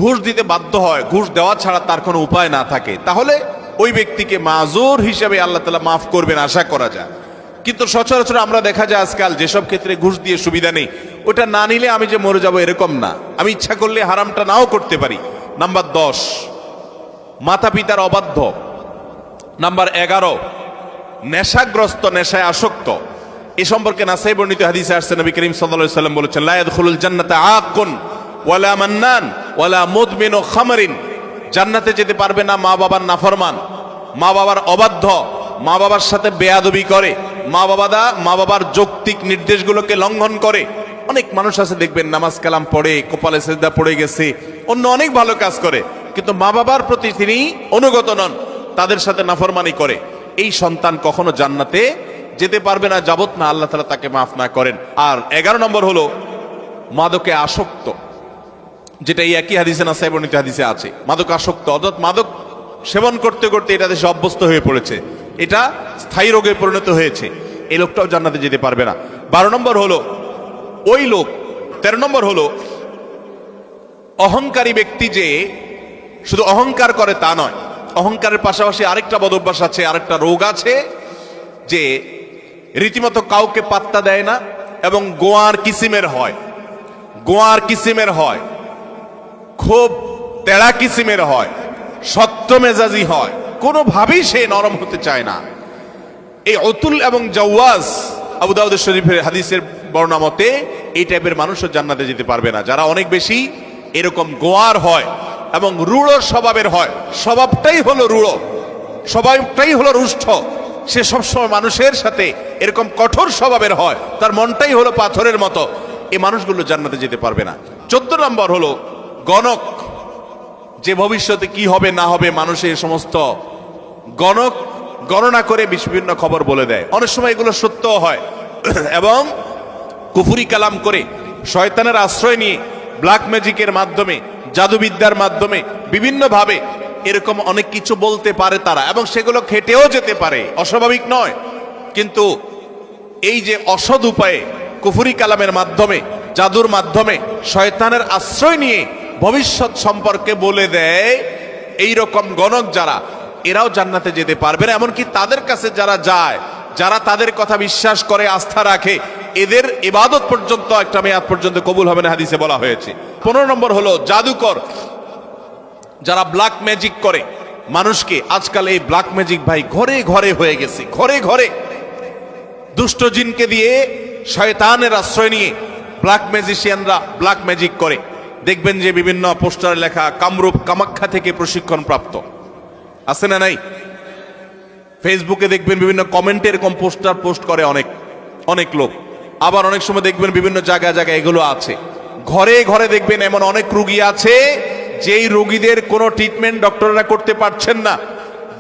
ঘুষ দিতে বাধ্য হয়, ঘুষ দেওয়া ছাড়া তার কোনো উপায় না থাকে, তাহলে ওই ব্যক্তিকে মাজুর হিসেবে আল্লাহ তাআলা মাফ করবেন আশা করা যায়। কিন্তু সচরাচর আমরা দেখা যায় আজকাল যেসব ক্ষেত্রে ঘুষ দিয়ে সুবিধা নেই, ওটা না নিলে আমি যে মরে যাব এরকম না, আমি ইচ্ছা করলে হারামটা নাও করতে পারি। নাম্বার 10, মাতা পিতার অবাধ্য। নাম্বার 11, নেশাগ্রস্ত, নেশায় আসক্ত। এ সম্পর্কে নাসাই বর্ণিত হাদিসে আসছে, নবী করিম সাল্লাল্লাহু আলাইহি ওয়াসাল্লাম বলেছেন, লা ইয়াদখুলুল জান্নাতা আকুন ওয়ালা মান্নান ওয়ালা মুদমিনু খামরিন। জান্নাতে যেতে পারবে না মা বাবার নাফরমান, মা বাবার অবাধ্য, মা বাবার সাথে বেয়াদবি করে, মা বাবার যৌক্তিক নির্দেশগুলোকে লঙ্ঘন করে। অনেক মানুষ আছে দেখবেন নামাজ কালাম পড়ে, কপালে সেজদা পড়ে গেছে, অন্য অনেক ভালো কাজ করে, কিন্তু মা বাবার প্রতি তিনি অনুগত নন, তাদের সাথে নাফরমানি করে। এই সন্তান কখনো জান্নাতে যেতে পারবে না যাবত না আল্লাহ তাআলা তাকে মাফ না করেন। আর 11 নম্বর হলো মাদকে আসক্ত, যেটা এই একই হাদিসে নাসাই বর্ণিত হাদিসে আছে। মাদক আসক্ত অর্থাৎ মাদক সেবন করতে করতে এটা দেশে অভ্যস্ত হয়ে পড়েছে, এটা স্থায়ী রোগে পরিণত হয়েছে, এই লোকটাও জান্নাতে যেতে পারবে না। 12 নম্বর হলো ওই লোক। 13 নম্বর হলো অহংকারী ব্যক্তি, যে শুধু অহংকার করে তা নয়, অহংকারের পাশাপাশি আরেকটা বদঅভ্যাস আছে, আরেকটা রোগ আছে, যে রীতিমতো কাউকে পাত্তা দেয় না এবং গোয়ার কিসিমের হয়, খুব তেড়া কিসিমের হয়, সত্য মেজাজি হয়, কোনোভাবেই সে নরম হতে চায় না। এই অতুল এবং জাওয়াজ, আবু দাউদ শরীফের হাদিসের বর্ণনা মতে এই টাইপের মানুষও জান্নাতে যেতে পারবে না, যারা অনেক বেশি এরকম গোয়ার হয় এবং রূঢ় স্বভাবের হয়। স্বভাবটাই হলো রূঢ়, স্বভাবটাই হলো রুষ্ট, সে সবসময় মানুষের সাথে এরকম কঠোর স্বভাবের হয়, তার মনটাই হলো পাথরের মতো, এই মানুষগুলো জান্নাতে যেতে পারবে না। 14 নম্বর হলো গণক, যে ভবিষ্যতে কি হবে না হবে মানুষের সমস্ত গণনা করে বিভিন্ন খবর বলে দেয়। অনেক সময় এগুলো সত্য হয় এবং কুফরি কালাম করে, শয়তানের আশ্রয় নিয়ে, ব্ল্যাক ম্যাজিকের মাধ্যমে, জাদুবিদ্যার মাধ্যমে বিভিন্নভাবে এরকম অনেক কিছু বলতে পারে তারা, এবং সেগুলো খেটেও যেতে পারে, অস্বাভাবিক নয়। কিন্তু এই যে অসৎ উপায়ে কুফরি কালামের মাধ্যমে, জাদুর মাধ্যমে, শয়তানের আশ্রয় নিয়ে ভবিষ্যৎ সম্পর্কে বলে দেয়, এই রকম গণক যারা, এরাও জান্নাতে যেতে পারবে না। এমনকি তাদের কাছে যারা যায়, যারা তাদের কথা বিশ্বাস করে, আস্থা রাখে, এদের ইবাদত পর্যন্ত একটা মেয়াদ পর্যন্ত কবুল হবে না, হাদিসে বলা হয়েছে। 15 নম্বর হলো জাদুকর, যারা ব্ল্যাক ম্যাজিক করে মানুষকে। আজকাল এই ব্ল্যাক ম্যাজিক ভাই ঘরে ঘরে হয়ে গেছে, ঘরে ঘরে দুষ্ট জিনকে দিয়ে, শয়তানের আশ্রয় নিয়ে ব্ল্যাক ম্যাজিশিয়ানরা ব্ল্যাক ম্যাজিক করে। দেখবেন যে বিভিন্ন পোস্টারে লেখা কামরূপ কামাখ্যা থেকে প্রশিক্ষণ প্রাপ্ত, আছে না নাই? ফেসবুকে দেখবেন বিভিন্ন কমেন্টে এরকম পোস্টার পোস্ট করে অনেক লোক। আবার অনেক সময় দেখবেন বিভিন্ন জায়গায় জায়গায় এগুলো আছে। ঘরে ঘরে দেখবেন এমন অনেক রোগী আছে, যেই রোগীদের কোনো ট্রিটমেন্ট ডক্টররা করতে পারছেন না।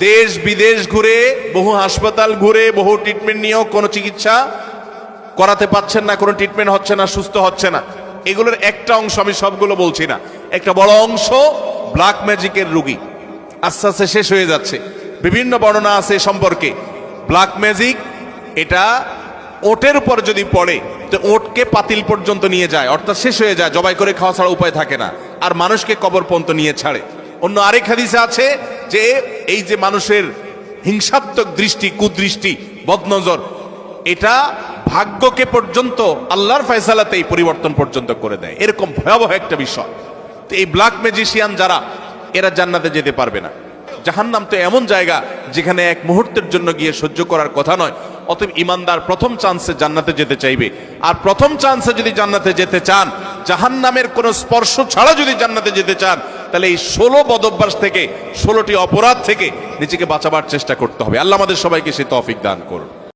দেশ বিদেশ ঘুরে, বহু হাসপাতাল ঘুরে, বহু ট্রিটমেন্ট নিয়েও কোনো চিকিৎসা করাতে পারছেন না, কোনো ট্রিটমেন্ট হচ্ছে না, সুস্থ হচ্ছে না। এগুলোর একটা অংশ, আমি সবগুলো বলছি না, একটা বড় অংশ ব্ল্যাক ম্যাজিকের রোগী, আস্তে আস্তে শেষ হয়ে যাচ্ছে। বিভিন্ন বর্ণনা আছে সম্পর্কে। ব্ল্যাক ম্যাজিক এটা ওটের উপর যদি পড়ে তো ওটকে পাতিল পর্যন্ত নিয়ে যায়, অর্থাৎ শেষ হয়ে যায়, জবাই করে খাওয়া ছাড়া উপায় থাকে না, আর মানুষকে কবর পর্যন্ত নিয়ে ছাড়ে। অন্য আরেক হাদিসে আছে যে এই যে মানুষের হিংসাত্মক দৃষ্টি, কুদৃষ্টি, বদনজর, এটা ভাগ্যকে পর্যন্ত আল্লাহর ফয়সালাতেই পরিবর্তন পর্যন্ত করে দেয়। এরকম ভয়াবহ একটা বিষয়। তো এই ব্ল্যাক ম্যাজিশিয়ান যারা, এরা জান্নাতে যেতে পারবে না। জাহান্নাম তো এমন জায়গা যেখানে এক মুহূর্তের জন্য গিয়ে সহ্য করার কথা নয়। অতএব ইমানদার প্রথম চান্সে জান্নাতে যেতে চাইবে। আর প্রথম চান্সে যদি জান্নাতে যেতে চান, জাহান্নামের কোনো স্পর্শ ছাড়া যদি জান্নাতে যেতে চান, তাহলে এই 16 বদভ্যাস থেকে 16টি অপরাধ থেকে নিজেকে বাঁচাবার চেষ্টা করতে হবে। আল্লাহ আমাদের সবাইকে সে তৌফিক দান করুন।